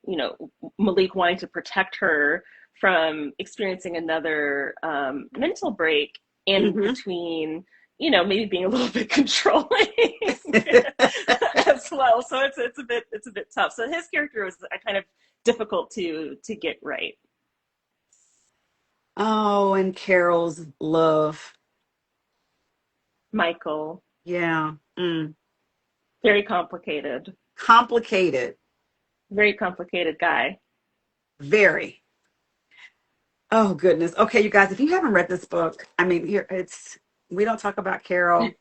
[SPEAKER 2] Malik wanting to protect her from experiencing another mental break, and
[SPEAKER 1] Hmm.
[SPEAKER 2] between maybe being a little bit controlling as well. So it's a bit tough. So his character was kind of difficult to get right.
[SPEAKER 1] Oh, and Carol's love.
[SPEAKER 2] Michael,
[SPEAKER 1] Yeah. Mm.
[SPEAKER 2] very complicated,
[SPEAKER 1] Complicated.
[SPEAKER 2] very complicated guy.
[SPEAKER 1] Very. Oh goodness. Okay, you guys, if you haven't read this book, I mean, here we don't talk about Carol.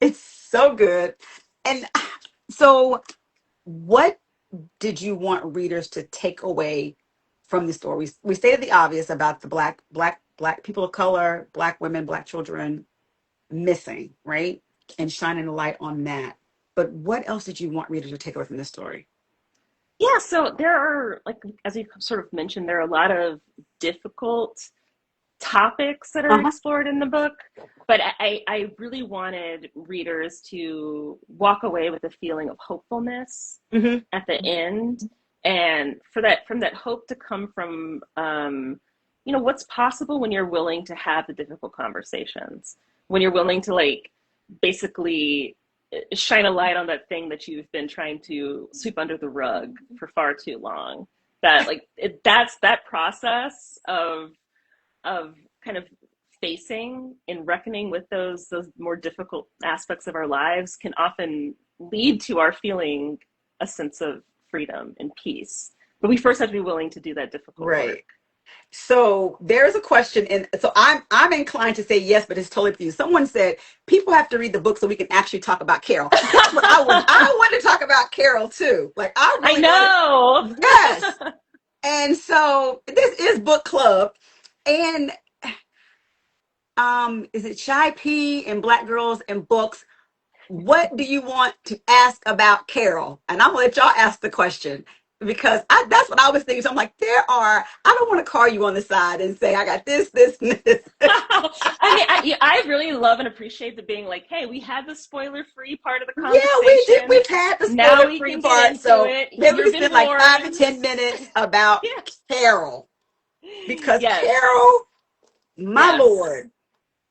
[SPEAKER 1] It's so good. And so what did you want readers to take away from the story? We stated the obvious about the black people of color, black women, black children missing, right? And shining a light on that. But what else did you want readers to take away from this story?
[SPEAKER 2] Yeah, so there are, like, as you sort of mentioned, there are a lot of difficult topics that are
[SPEAKER 1] Uh-huh.
[SPEAKER 2] explored in the book, but I really wanted readers to walk away with a feeling of hopefulness
[SPEAKER 1] Hmm.
[SPEAKER 2] at the end, and for that from that hope to come from what's possible when you're willing to have the difficult conversations, when you're willing to like basically shine a light on that thing that you've been trying to sweep under the rug for far too long. That like that's that process of kind of facing and reckoning with those more difficult aspects of our lives can often lead to our feeling a sense of freedom and peace. But we first have to be willing to do that difficult work.
[SPEAKER 1] Right. So there's a question, and so I'm inclined to say yes, but it's totally up to you. Someone said people have to read the book so we can actually talk about Carol. That's what I would. I want to talk about Carol too. Like I
[SPEAKER 2] I
[SPEAKER 1] really wanted.
[SPEAKER 2] know.
[SPEAKER 1] Yes. And so this is book club, and is it Shy P and Black Girls and Books? What do you want to ask about Carol? And I'm gonna let y'all ask the question. because that's what I was thinking. So I'm like, I don't want to call you on the side and say, I got this, and this.
[SPEAKER 2] I mean, I really love and appreciate the being like, hey, we had the spoiler-free part of the
[SPEAKER 1] Yeah, we did.
[SPEAKER 2] conversation.
[SPEAKER 1] We've had the
[SPEAKER 2] Now
[SPEAKER 1] spoiler
[SPEAKER 2] we
[SPEAKER 1] free
[SPEAKER 2] can get
[SPEAKER 1] part.
[SPEAKER 2] into
[SPEAKER 1] So
[SPEAKER 2] it.
[SPEAKER 1] maybe we
[SPEAKER 2] You've been
[SPEAKER 1] spent like 5 to 10
[SPEAKER 2] warned.
[SPEAKER 1] minutes about
[SPEAKER 2] Yeah.
[SPEAKER 1] Carol. Because
[SPEAKER 2] Yes.
[SPEAKER 1] Carol, my
[SPEAKER 2] Yes.
[SPEAKER 1] Lord.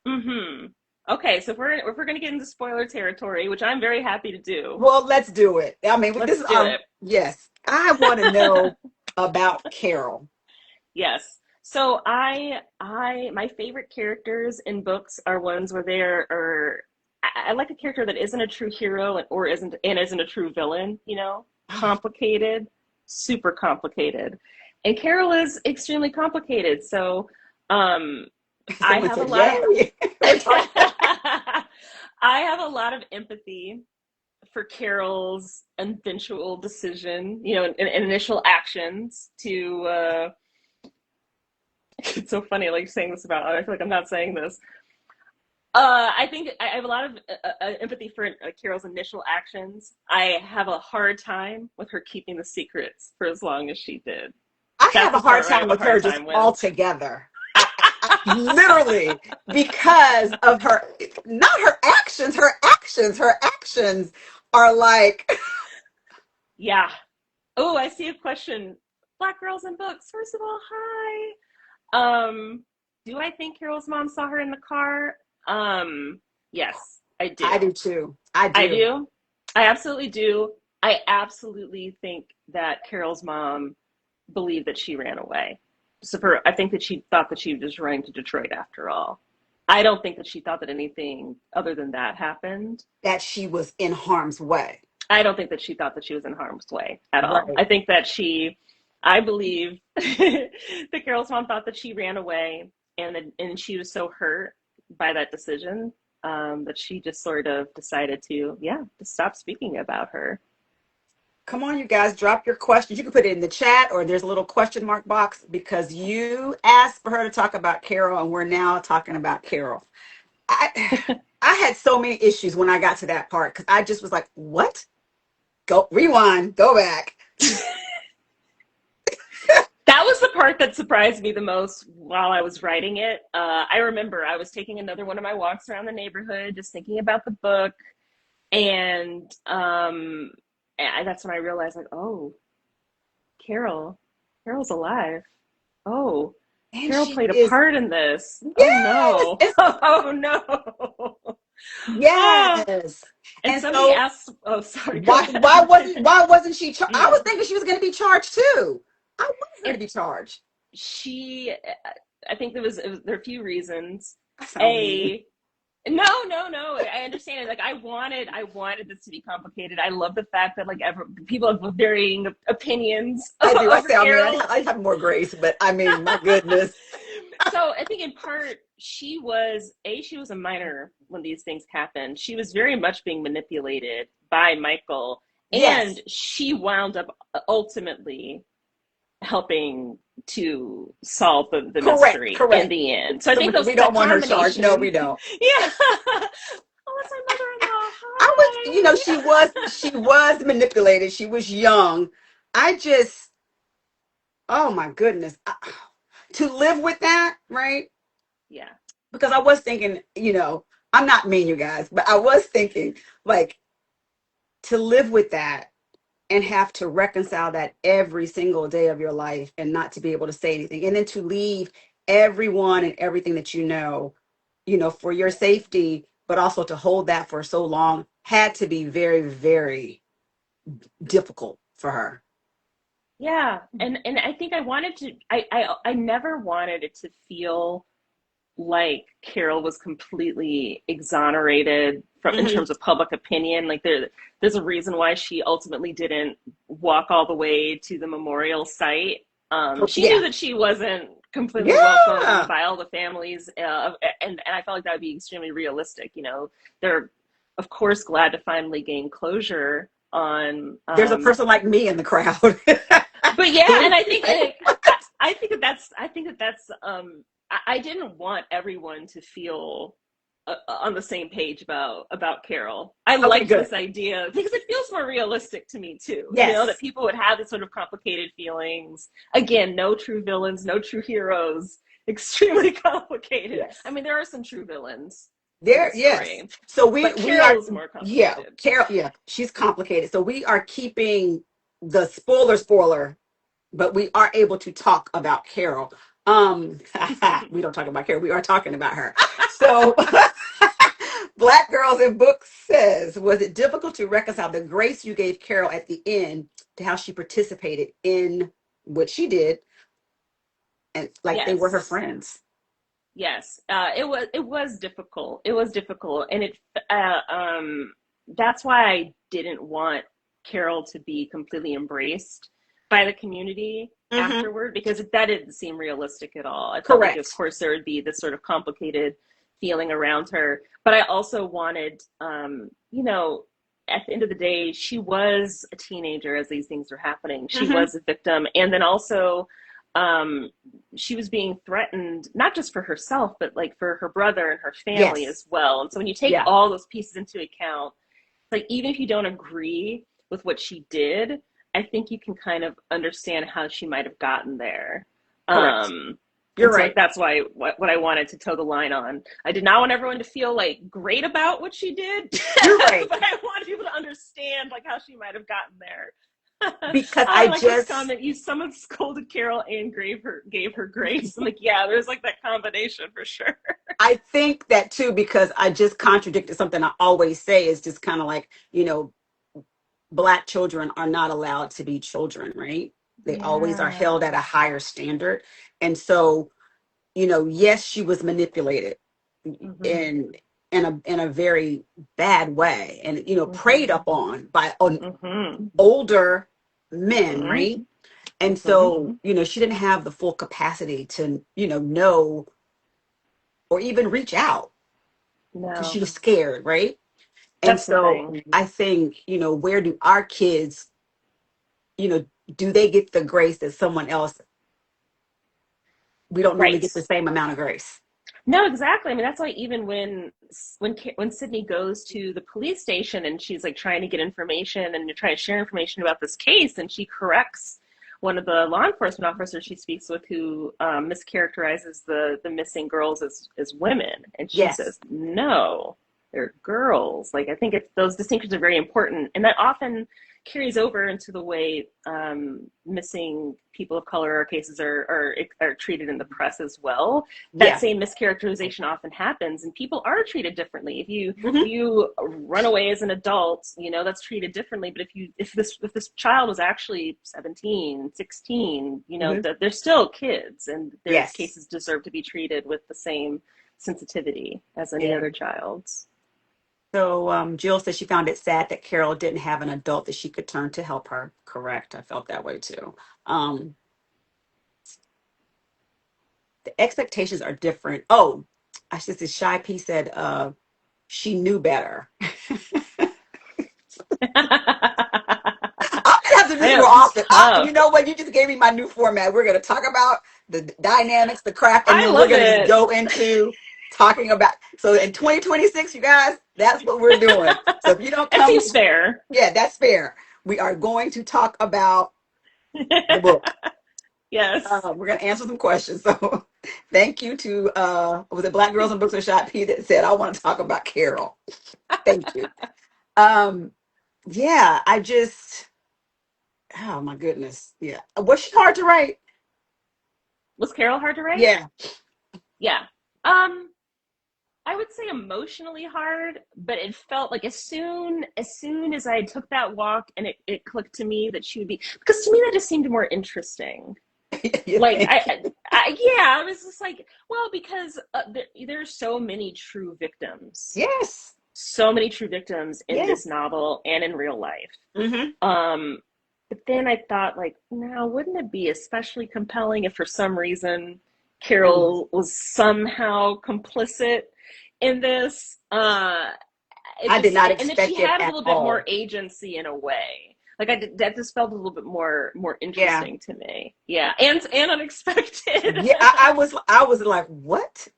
[SPEAKER 2] Mm-hmm. Okay, so if we're gonna get into spoiler territory, which I'm very happy to do,
[SPEAKER 1] Well, let's do it. I mean, this
[SPEAKER 2] let's
[SPEAKER 1] is
[SPEAKER 2] do
[SPEAKER 1] yes. I want to know about Carol.
[SPEAKER 2] Yes. So my favorite characters in books are ones where I like a character that isn't a true hero or isn't a true villain, complicated, super complicated. And Carol is extremely complicated. So um I
[SPEAKER 1] Someone
[SPEAKER 2] have a
[SPEAKER 1] said,
[SPEAKER 2] lot of
[SPEAKER 1] "Yay, we're talking."
[SPEAKER 2] I have a lot of empathy for Carol's eventual decision, and initial actions to it's so funny, like saying this about. I feel like I'm not saying this. I think I have a lot of empathy for Carol's initial actions. I have a hard time with her keeping the secrets for as long as she did.
[SPEAKER 1] I have
[SPEAKER 2] That's
[SPEAKER 1] a
[SPEAKER 2] the
[SPEAKER 1] hard
[SPEAKER 2] part I
[SPEAKER 1] time
[SPEAKER 2] have a
[SPEAKER 1] with her
[SPEAKER 2] hard
[SPEAKER 1] just
[SPEAKER 2] time with.
[SPEAKER 1] altogether. Literally, because of not her actions. Her actions are like,
[SPEAKER 2] Yeah. Oh, I see a question. Black girls in books. First of all, hi. Do I think Carol's mom saw her in the car? Yes, I
[SPEAKER 1] I
[SPEAKER 2] do.
[SPEAKER 1] do too. I
[SPEAKER 2] I
[SPEAKER 1] do.
[SPEAKER 2] do. I absolutely do. I absolutely think that Carol's mom believed that she ran away. I think that she thought that she was just running to Detroit after all. I don't think that she thought that anything other than that happened.
[SPEAKER 1] That she was in harm's way.
[SPEAKER 2] I don't think that she thought that she was in harm's way at all.
[SPEAKER 1] Right.
[SPEAKER 2] I think that I believe that Carol's mom thought that she ran away, and she was so hurt by that decision that she just sort of decided to stop speaking about her.
[SPEAKER 1] Come on, you guys, drop your questions. You can put it in the chat or there's a little question mark box because you asked for her to talk about Carol and we're now talking about Carol. I I had so many issues when I got to that part because I just was like, what? Go rewind, go back.
[SPEAKER 2] That was the part that surprised me the most while I was writing it. I remember I was taking another one of my walks around the neighborhood, just thinking about the book, and that's when I realized, like, oh, Carol, Carol's alive. Oh,
[SPEAKER 1] And
[SPEAKER 2] Carol
[SPEAKER 1] she
[SPEAKER 2] played a
[SPEAKER 1] is,
[SPEAKER 2] part in this. Oh
[SPEAKER 1] yes,
[SPEAKER 2] no. Oh no. Oh.
[SPEAKER 1] yes.
[SPEAKER 2] And
[SPEAKER 1] And
[SPEAKER 2] somebody
[SPEAKER 1] so
[SPEAKER 2] asked, oh, sorry, go
[SPEAKER 1] why wasn't she I was
[SPEAKER 2] ahead.
[SPEAKER 1] thinking she was going to be charged too. I wanted her to
[SPEAKER 2] And
[SPEAKER 1] be charged.
[SPEAKER 2] she, I think there are a few reasons.
[SPEAKER 1] I sound mean.
[SPEAKER 2] A, no, no, no. I understand it. Like I wanted this to be complicated. I love the fact that people have varying opinions
[SPEAKER 1] I do. I
[SPEAKER 2] over
[SPEAKER 1] sound mean.
[SPEAKER 2] Carol.
[SPEAKER 1] I have more grace, but I mean, my goodness.
[SPEAKER 2] So I think in part she was a minor when these things happened. She was very much being manipulated by Michael,
[SPEAKER 1] Yes.
[SPEAKER 2] and she wound up ultimately helping to solve the
[SPEAKER 1] Correct.
[SPEAKER 2] mystery in
[SPEAKER 1] Correct.
[SPEAKER 2] the end. So I
[SPEAKER 1] So
[SPEAKER 2] think
[SPEAKER 1] we
[SPEAKER 2] that
[SPEAKER 1] don't want her charged. No, we
[SPEAKER 2] combination,
[SPEAKER 1] don't.
[SPEAKER 2] yeah. Oh, that's my mother-in-law.
[SPEAKER 1] I was,
[SPEAKER 2] Hi.
[SPEAKER 1] she was manipulated. She was young. I just, oh my goodness, to live with that, right?
[SPEAKER 2] Yeah.
[SPEAKER 1] Because I was thinking, I'm not mean, you guys, but I was thinking, like, to live with that and have to reconcile that every single day of your life and not to be able to say anything, and then to leave everyone and everything that for your safety, but also to hold that for so long had to be very, very difficult for her.
[SPEAKER 2] Yeah. And I think I never wanted it to feel like Carol was completely exonerated from in
[SPEAKER 1] Hmm.
[SPEAKER 2] terms of public opinion. Like there's a reason why she ultimately didn't walk all the way to the memorial site. She knew
[SPEAKER 1] Yeah.
[SPEAKER 2] that she wasn't completely welcomed
[SPEAKER 1] Yeah.
[SPEAKER 2] by all the families, and I felt like that would be extremely realistic. They're of course glad to finally gain closure on.
[SPEAKER 1] There's a person like me in the crowd.
[SPEAKER 2] But yeah, and
[SPEAKER 1] Who-
[SPEAKER 2] I think I think that that's I didn't want everyone to feel on the same page about Carol. I
[SPEAKER 1] Okay,
[SPEAKER 2] liked
[SPEAKER 1] good.
[SPEAKER 2] this idea because it feels more realistic to me too. That
[SPEAKER 1] Yes.
[SPEAKER 2] people would have these sort of complicated feelings. Again, no true villains, no true heroes. Extremely complicated.
[SPEAKER 1] Yes.
[SPEAKER 2] I mean, there are some true villains in
[SPEAKER 1] There,
[SPEAKER 2] the
[SPEAKER 1] yes.
[SPEAKER 2] story,
[SPEAKER 1] So
[SPEAKER 2] but
[SPEAKER 1] we are,
[SPEAKER 2] Carol's more
[SPEAKER 1] yeah,
[SPEAKER 2] complicated.
[SPEAKER 1] Carol, yeah, she's complicated. So we are keeping the spoiler, but we are able to talk about Carol. We don't talk about Carol. We are talking about her. So, Black Girls in Books says, was it difficult to reconcile the grace you gave Carol at the end to how she participated in what she did, and like they were her
[SPEAKER 2] Yes.
[SPEAKER 1] friends?
[SPEAKER 2] Yes, it was difficult. It was difficult, and that's why I didn't want Carol to be completely embraced by the community
[SPEAKER 1] Hmm.
[SPEAKER 2] afterward because that didn't seem realistic at all. I felt like, of
[SPEAKER 1] Correct.
[SPEAKER 2] course, there would be this sort of complicated feeling around her, but I also wanted, at the end of the day, she was a teenager as these things were happening. She
[SPEAKER 1] Hmm.
[SPEAKER 2] was a victim, and then also um she was being threatened not just for herself but like for her brother and her family
[SPEAKER 1] Yes.
[SPEAKER 2] as well. And so when you take
[SPEAKER 1] Yeah.
[SPEAKER 2] all those pieces into account, like even if you don't agree with what she did, I think you can kind of understand how she might have gotten there.
[SPEAKER 1] Correct.
[SPEAKER 2] um
[SPEAKER 1] You're
[SPEAKER 2] and so like
[SPEAKER 1] right.
[SPEAKER 2] that's why what I wanted to toe the line on. I did not want everyone to feel like great about what she did,
[SPEAKER 1] You're right.
[SPEAKER 2] but I wanted people to understand like how she might have gotten there.
[SPEAKER 1] Because
[SPEAKER 2] I
[SPEAKER 1] I
[SPEAKER 2] like this
[SPEAKER 1] just,
[SPEAKER 2] comment. You someone scolded Carol and gave her grace. I'm like, yeah, there's like that combination for sure.
[SPEAKER 1] I think that too, because I just contradicted something I always say is just kind of like, Black children are not allowed to be children, right? They always are held at
[SPEAKER 2] Yeah.
[SPEAKER 1] a higher standard. And so, yes, she was manipulated
[SPEAKER 2] Mm-hmm.
[SPEAKER 1] in in a very bad way, and preyed
[SPEAKER 2] Mm-hmm.
[SPEAKER 1] upon by
[SPEAKER 2] Mm-hmm.
[SPEAKER 1] older men,
[SPEAKER 2] Mm-hmm.
[SPEAKER 1] right? And
[SPEAKER 2] Mm-hmm.
[SPEAKER 1] so, she didn't have the full capacity to, know or even reach out because she
[SPEAKER 2] No,
[SPEAKER 1] was scared, right? And
[SPEAKER 2] that's the
[SPEAKER 1] so
[SPEAKER 2] thing.
[SPEAKER 1] I think, where do our kids, you know, do they get the grace that someone else, we don't normally
[SPEAKER 2] Right.
[SPEAKER 1] get the same amount of grace.
[SPEAKER 2] No, exactly. I mean, that's why even when Sydney goes to the police station and she's like trying to get information and trying to share information about this case, and she corrects one of the law enforcement officers she speaks with who mischaracterizes the missing girls as women, and she
[SPEAKER 1] Yes.
[SPEAKER 2] says no, they're girls. Like I think those distinctions are very important, and that often carries over into the way missing people of color or cases are treated in the press as well. That
[SPEAKER 1] Yeah.
[SPEAKER 2] same mischaracterization often happens and people are treated differently. If you if
[SPEAKER 1] Hmm.
[SPEAKER 2] you run away as an adult, that's treated differently. But if this child was actually 17, 16,
[SPEAKER 1] Hmm.
[SPEAKER 2] that they're still kids, and their
[SPEAKER 1] Yes.
[SPEAKER 2] cases deserve to be treated with the same sensitivity as any
[SPEAKER 1] Yeah.
[SPEAKER 2] other child's.
[SPEAKER 1] So Jill said she found it sad that Carol didn't have an adult that she could turn to help her. Correct. I felt that way too. Um, the expectations are different. Oh, I should say Shy P said she knew better. I'm gonna have to
[SPEAKER 2] I
[SPEAKER 1] meet
[SPEAKER 2] know
[SPEAKER 1] more
[SPEAKER 2] she's
[SPEAKER 1] often.
[SPEAKER 2] tough.
[SPEAKER 1] You know what? You just gave me my new format. We're gonna talk about the dynamics, the craft, and
[SPEAKER 2] I
[SPEAKER 1] then we're
[SPEAKER 2] love
[SPEAKER 1] gonna just
[SPEAKER 2] it.
[SPEAKER 1] go into talking about. So in 2026, you guys, that's what we're doing. So if you don't
[SPEAKER 2] It
[SPEAKER 1] come,
[SPEAKER 2] seems fair.
[SPEAKER 1] yeah, that's fair. We are going to talk about the book.
[SPEAKER 2] Yes.
[SPEAKER 1] We're gonna answer some questions. So thank you to was it Black Girls in Books or Shot P that said I want to talk about Carol. Thank you. Um, yeah, I just. Oh my goodness. Yeah. Was she hard to write?
[SPEAKER 2] Was Carol hard to write?
[SPEAKER 1] Yeah.
[SPEAKER 2] Yeah. I would say emotionally hard, but it felt like as soon as I took that walk and it clicked to me that she would be, because to me that just seemed more interesting.
[SPEAKER 1] You
[SPEAKER 2] Like
[SPEAKER 1] think?
[SPEAKER 2] yeah, I was just like, well, because there's so many true victims,
[SPEAKER 1] Yes.
[SPEAKER 2] so many true victims in
[SPEAKER 1] Yeah.
[SPEAKER 2] this novel and in real life.
[SPEAKER 1] Hmm.
[SPEAKER 2] Um, but then I thought, like, now wouldn't it be especially compelling if for some reason
[SPEAKER 1] Mm.
[SPEAKER 2] Carol was somehow complicit in this? It
[SPEAKER 1] I did
[SPEAKER 2] just,
[SPEAKER 1] not
[SPEAKER 2] and that she
[SPEAKER 1] expect it
[SPEAKER 2] had a
[SPEAKER 1] at
[SPEAKER 2] little bit more
[SPEAKER 1] all.
[SPEAKER 2] agency in a way. Like that just felt a little bit more
[SPEAKER 1] Yeah.
[SPEAKER 2] interesting to me. Yeah, and unexpected.
[SPEAKER 1] Yeah. I was like, what?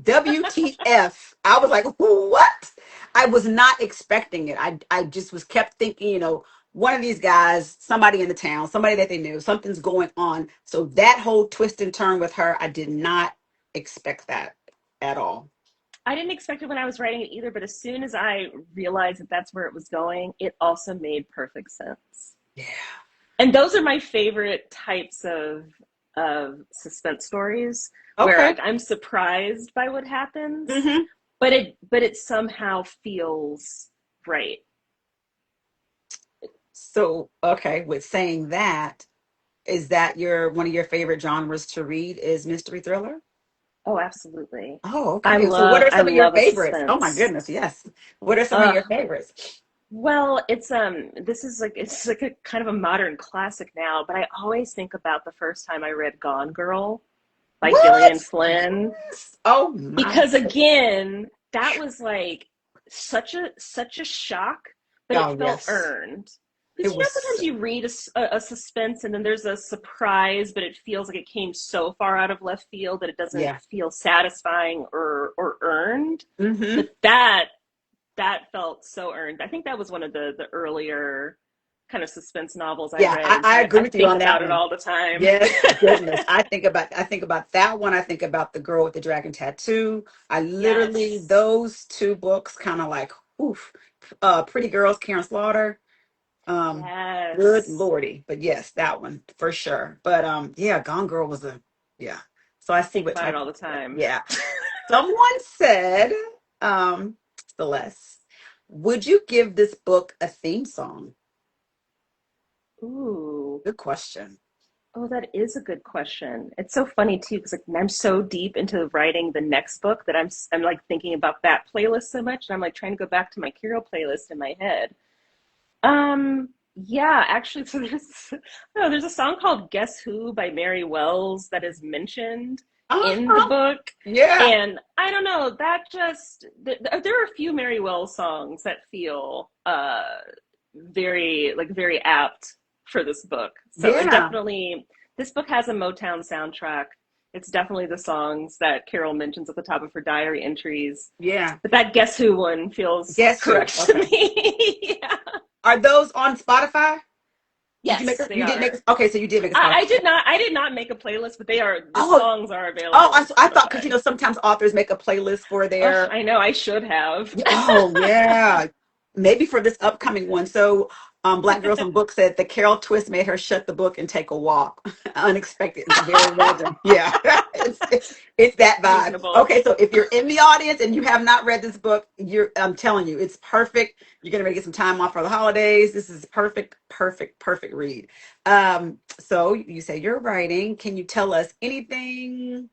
[SPEAKER 1] WTF. I was like, what? I was not expecting it. I just was kept thinking, one of these guys, somebody in the town, somebody that they knew, something's going on. So that whole twist and turn with her, I did not expect that at all.
[SPEAKER 2] I didn't expect it when I was writing it either, but as soon as I realized that that's where it was going, it also made perfect sense.
[SPEAKER 1] Yeah.
[SPEAKER 2] And those are my favorite types of suspense stories where
[SPEAKER 1] Okay.
[SPEAKER 2] like I'm surprised by what happens,
[SPEAKER 1] Hmm.
[SPEAKER 2] but it somehow feels right.
[SPEAKER 1] So, okay, with saying that, is that your one of your favorite genres to read is mystery thriller?
[SPEAKER 2] Oh, absolutely.
[SPEAKER 1] Oh,
[SPEAKER 2] I
[SPEAKER 1] okay. So what
[SPEAKER 2] love
[SPEAKER 1] are
[SPEAKER 2] I
[SPEAKER 1] some of your
[SPEAKER 2] love a
[SPEAKER 1] favorites? Oh my
[SPEAKER 2] suspense.
[SPEAKER 1] goodness, yes. What are some of
[SPEAKER 2] Uh
[SPEAKER 1] your favorites?
[SPEAKER 2] well, this is like it's like a kind of a modern classic now, but I always think about the first time I read Gone Girl by Gillian
[SPEAKER 1] What?
[SPEAKER 2] Flynn
[SPEAKER 1] Yes. Oh my
[SPEAKER 2] because
[SPEAKER 1] goodness.
[SPEAKER 2] again, that was like such a shock, but it
[SPEAKER 1] Oh
[SPEAKER 2] felt
[SPEAKER 1] yes.
[SPEAKER 2] earned.
[SPEAKER 1] It
[SPEAKER 2] Because
[SPEAKER 1] was
[SPEAKER 2] sometimes you read a suspense and then there's a surprise, but it feels like it came so far out of left field that it doesn't
[SPEAKER 1] yeah.
[SPEAKER 2] feel satisfying or earned.
[SPEAKER 1] Mm-hmm.
[SPEAKER 2] But that felt so earned. I think that was one of the earlier kind of suspense novels I
[SPEAKER 1] Yeah,
[SPEAKER 2] read,
[SPEAKER 1] I,
[SPEAKER 2] and so
[SPEAKER 1] I
[SPEAKER 2] I,
[SPEAKER 1] agree
[SPEAKER 2] I
[SPEAKER 1] with you
[SPEAKER 2] think
[SPEAKER 1] on that
[SPEAKER 2] about it
[SPEAKER 1] one.
[SPEAKER 2] all the time.
[SPEAKER 1] Yes, goodness. I think about that one. I think about the girl with the dragon tattoo. I literally
[SPEAKER 2] Yes,
[SPEAKER 1] those two books kind of like oof. Pretty Girls, Karen Slaughter. Um, Good
[SPEAKER 2] yes.
[SPEAKER 1] lordy. But yes, that one for sure. But yeah, Gone Girl was a yeah. So I see
[SPEAKER 2] Think
[SPEAKER 1] what
[SPEAKER 2] about it
[SPEAKER 1] type of
[SPEAKER 2] all the time.
[SPEAKER 1] yeah. Someone said, um, Celeste, would you give this book a theme song?
[SPEAKER 2] Ooh.
[SPEAKER 1] Good question.
[SPEAKER 2] Oh, that is a good question. It's so funny too, because like I'm so deep into writing the next book that I'm like thinking about that playlist so much, and I'm like trying to go back to my Kiro playlist in my head. Yeah, actually, so there's a song called "Guess Who" by Mary Wells that is mentioned in the
[SPEAKER 1] Uh-huh.
[SPEAKER 2] book,
[SPEAKER 1] Yeah.
[SPEAKER 2] and I don't know, that just there are a few Mary Wells songs that feel very apt for this book. So it
[SPEAKER 1] Yeah.
[SPEAKER 2] definitely this book has a Motown soundtrack. It's definitely the songs that Carol mentions at the top of her diary entries.
[SPEAKER 1] Yeah.
[SPEAKER 2] But that Guess Who one feels
[SPEAKER 1] Guess who?
[SPEAKER 2] correct to
[SPEAKER 1] Okay.
[SPEAKER 2] me. Yeah.
[SPEAKER 1] Are those on Spotify? Did you make
[SPEAKER 2] Yes,
[SPEAKER 1] a
[SPEAKER 2] they
[SPEAKER 1] you did make
[SPEAKER 2] are.
[SPEAKER 1] a, okay, so you did make a
[SPEAKER 2] I
[SPEAKER 1] Spotify.
[SPEAKER 2] did not make a playlist, but they are the
[SPEAKER 1] Oh,
[SPEAKER 2] songs are
[SPEAKER 1] oh,
[SPEAKER 2] available
[SPEAKER 1] I,
[SPEAKER 2] on
[SPEAKER 1] I thought because
[SPEAKER 2] Spotify.
[SPEAKER 1] sometimes authors make a playlist for
[SPEAKER 2] Oh,
[SPEAKER 1] their
[SPEAKER 2] I know I should have.
[SPEAKER 1] oh yeah, maybe for this upcoming one. So, Black Girls on Book said the Carol twist made her shut the book and take a walk. Unexpected, very random. Yeah, it's that vibe.
[SPEAKER 2] Reasonable.
[SPEAKER 1] Okay, so if you're in the audience and you have not read this book, I'm telling you, it's perfect. You're gonna get some time off for the holidays. This is perfect, perfect, perfect read. So you say you're writing. Can you tell us anything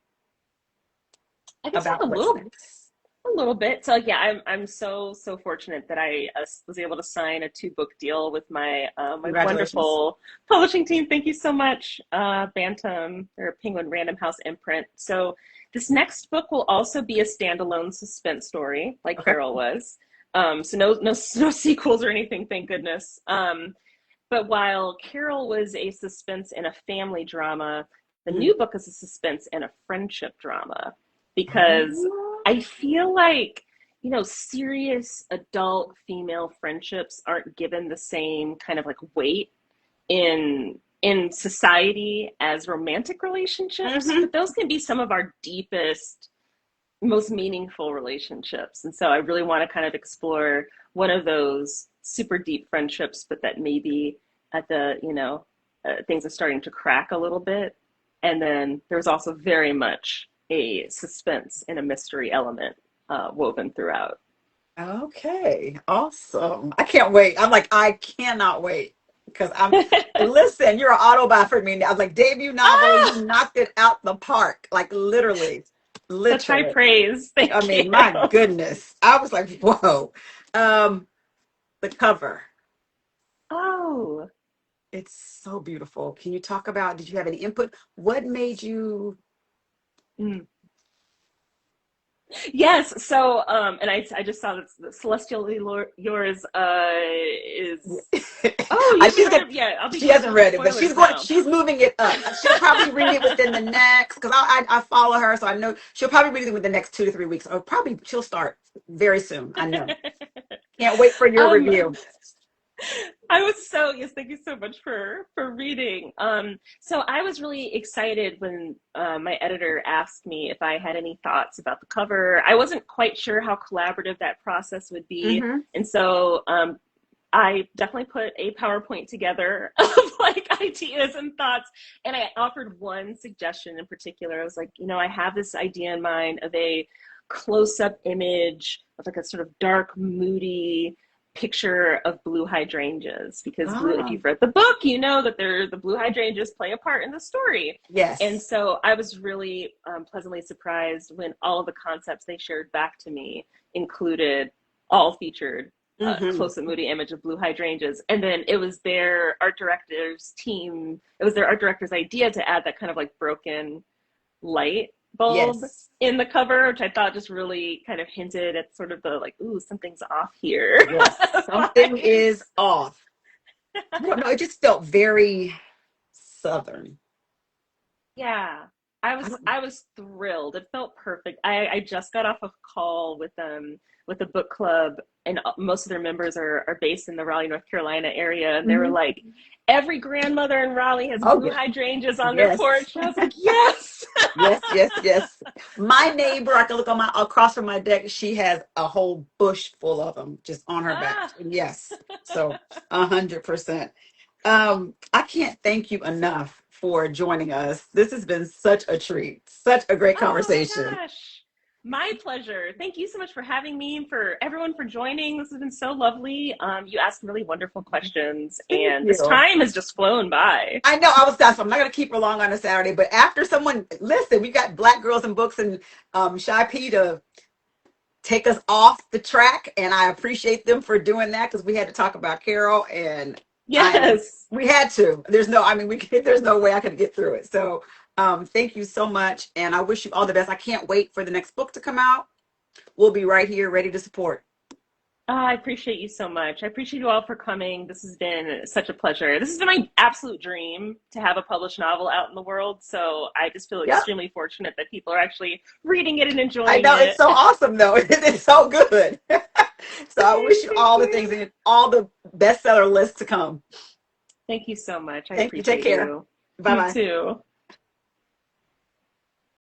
[SPEAKER 2] I guess like
[SPEAKER 1] about what's next?
[SPEAKER 2] a little bit. So yeah, I'm so fortunate that I was able to sign a 2 book deal with my
[SPEAKER 1] Congratulations.
[SPEAKER 2] wonderful publishing team. Thank you so much, Bantam or Penguin Random House imprint. So this next book will also be a standalone suspense story, like
[SPEAKER 1] Okay.
[SPEAKER 2] Carol was. So no sequels or anything, thank goodness. But while Carol was a suspense and a family drama, the
[SPEAKER 1] Mm.
[SPEAKER 2] new book is a suspense and a friendship drama because I feel like, serious adult female friendships aren't given the same kind of like weight in society as romantic relationships,
[SPEAKER 1] Mm-hmm.
[SPEAKER 2] but those can be some of our deepest, most meaningful relationships. And so I really want to kind of explore one of those super deep friendships, but that maybe at things are starting to crack a little bit. And then there's also very much a suspense and a mystery element woven throughout.
[SPEAKER 1] Okay, awesome. I can't wait. I'm like, I cannot wait because listen, you're an Autobot for me. I was like, debut novel, you
[SPEAKER 2] Ah,
[SPEAKER 1] knocked it out the park. Like literally,
[SPEAKER 2] such high
[SPEAKER 1] literally.
[SPEAKER 2] praise.
[SPEAKER 1] I
[SPEAKER 2] Thank you.
[SPEAKER 1] mean, my goodness. I was like, whoa. Um, the cover,
[SPEAKER 2] Oh,
[SPEAKER 1] it's so beautiful. Can you talk about, did you have any input? What made you
[SPEAKER 2] mm. Yes. So, and I just saw that the Celestially Yours is. Oh, you
[SPEAKER 1] I,
[SPEAKER 2] haven't
[SPEAKER 1] she's
[SPEAKER 2] read
[SPEAKER 1] gonna,
[SPEAKER 2] it yet. I'll be
[SPEAKER 1] she
[SPEAKER 2] giving
[SPEAKER 1] hasn't
[SPEAKER 2] some
[SPEAKER 1] read it, but
[SPEAKER 2] spoilers now.
[SPEAKER 1] she's moving it up. She'll probably read it within the next, because I follow her, so I know she'll probably read it within the next 2 to 3 weeks, or probably she'll start very soon. I know. Can't wait for your
[SPEAKER 2] um,
[SPEAKER 1] review.
[SPEAKER 2] I was so yes, thank you so much for reading. So I was really excited when my editor asked me if I had any thoughts about the cover. I wasn't quite sure how collaborative that process would be,
[SPEAKER 1] Hmm.
[SPEAKER 2] and so I definitely put a PowerPoint together of like ideas and thoughts, and I offered one suggestion in particular. I was like, I have this idea in mind of a close-up image of like a sort of dark, moody picture of blue hydrangeas because blue if
[SPEAKER 1] Ah,
[SPEAKER 2] you've read the book you know that the blue hydrangeas play a part in the story, and
[SPEAKER 1] yes,
[SPEAKER 2] so I was really pleasantly surprised when all of the concepts they shared back to me included all featured a
[SPEAKER 1] hmm,
[SPEAKER 2] close and moody image of blue hydrangeas, and then it was their art director's team, it was their art director's idea to add that kind of like broken light bulb
[SPEAKER 1] yes,
[SPEAKER 2] in the cover, which I thought just really kind of hinted at sort of the like, ooh, something's off here.
[SPEAKER 1] yes. Something is off. I don't know. It just felt very Southern.
[SPEAKER 2] Yeah, I
[SPEAKER 1] I
[SPEAKER 2] was
[SPEAKER 1] don't.
[SPEAKER 2] I was thrilled. It felt perfect. I just got off a call with the book club, and most of their members are based in the Raleigh, North Carolina area, and they were
[SPEAKER 1] Mhm.
[SPEAKER 2] like, every grandmother in Raleigh has
[SPEAKER 1] Oh
[SPEAKER 2] blue
[SPEAKER 1] yeah.
[SPEAKER 2] hydrangeas on their
[SPEAKER 1] Yes.
[SPEAKER 2] porch. And I was like, yes.
[SPEAKER 1] Yes, yes, yes. My neighbor, I can look on my across from my deck. She has a whole bush full of them just on her back.
[SPEAKER 2] Ah,
[SPEAKER 1] Yes, so 100%. I can't thank you enough for joining us. This has been such a treat, such a great
[SPEAKER 2] oh my
[SPEAKER 1] conversation.
[SPEAKER 2] gosh. My pleasure. Thank you so much for having me, for everyone for joining. This has been so lovely. You asked really wonderful questions,
[SPEAKER 1] Thank
[SPEAKER 2] and this
[SPEAKER 1] you.
[SPEAKER 2] time has just flown by.
[SPEAKER 1] I know I was done, so I'm not going to keep her long on a Saturday. But after someone, listen, we got Black Girls in Books and Shy P to take us off the track, and I appreciate them for doing that because we had to talk about Carol, and I
[SPEAKER 2] Yes.
[SPEAKER 1] we had to. There's no, I mean, there's no way I could get through it. So, thank you so much, and I wish you all the best. I can't wait for the next book to come out. We'll be right here, ready to support.
[SPEAKER 2] I appreciate you so much. I appreciate you all for coming. This has been such a pleasure. This has been my absolute dream to have a published novel out in the world. So I just feel
[SPEAKER 1] Yep,
[SPEAKER 2] extremely fortunate that people are actually reading it and
[SPEAKER 1] I
[SPEAKER 2] enjoying
[SPEAKER 1] know it's
[SPEAKER 2] it.
[SPEAKER 1] so awesome though. It's so good. So I wish you
[SPEAKER 2] Thank
[SPEAKER 1] all the things
[SPEAKER 2] you.
[SPEAKER 1] and all the bestseller lists to come.
[SPEAKER 2] Thank you so much. I
[SPEAKER 1] Thank you. Take
[SPEAKER 2] appreciate
[SPEAKER 1] care.
[SPEAKER 2] you.
[SPEAKER 1] Bye
[SPEAKER 2] You
[SPEAKER 1] bye.
[SPEAKER 2] too.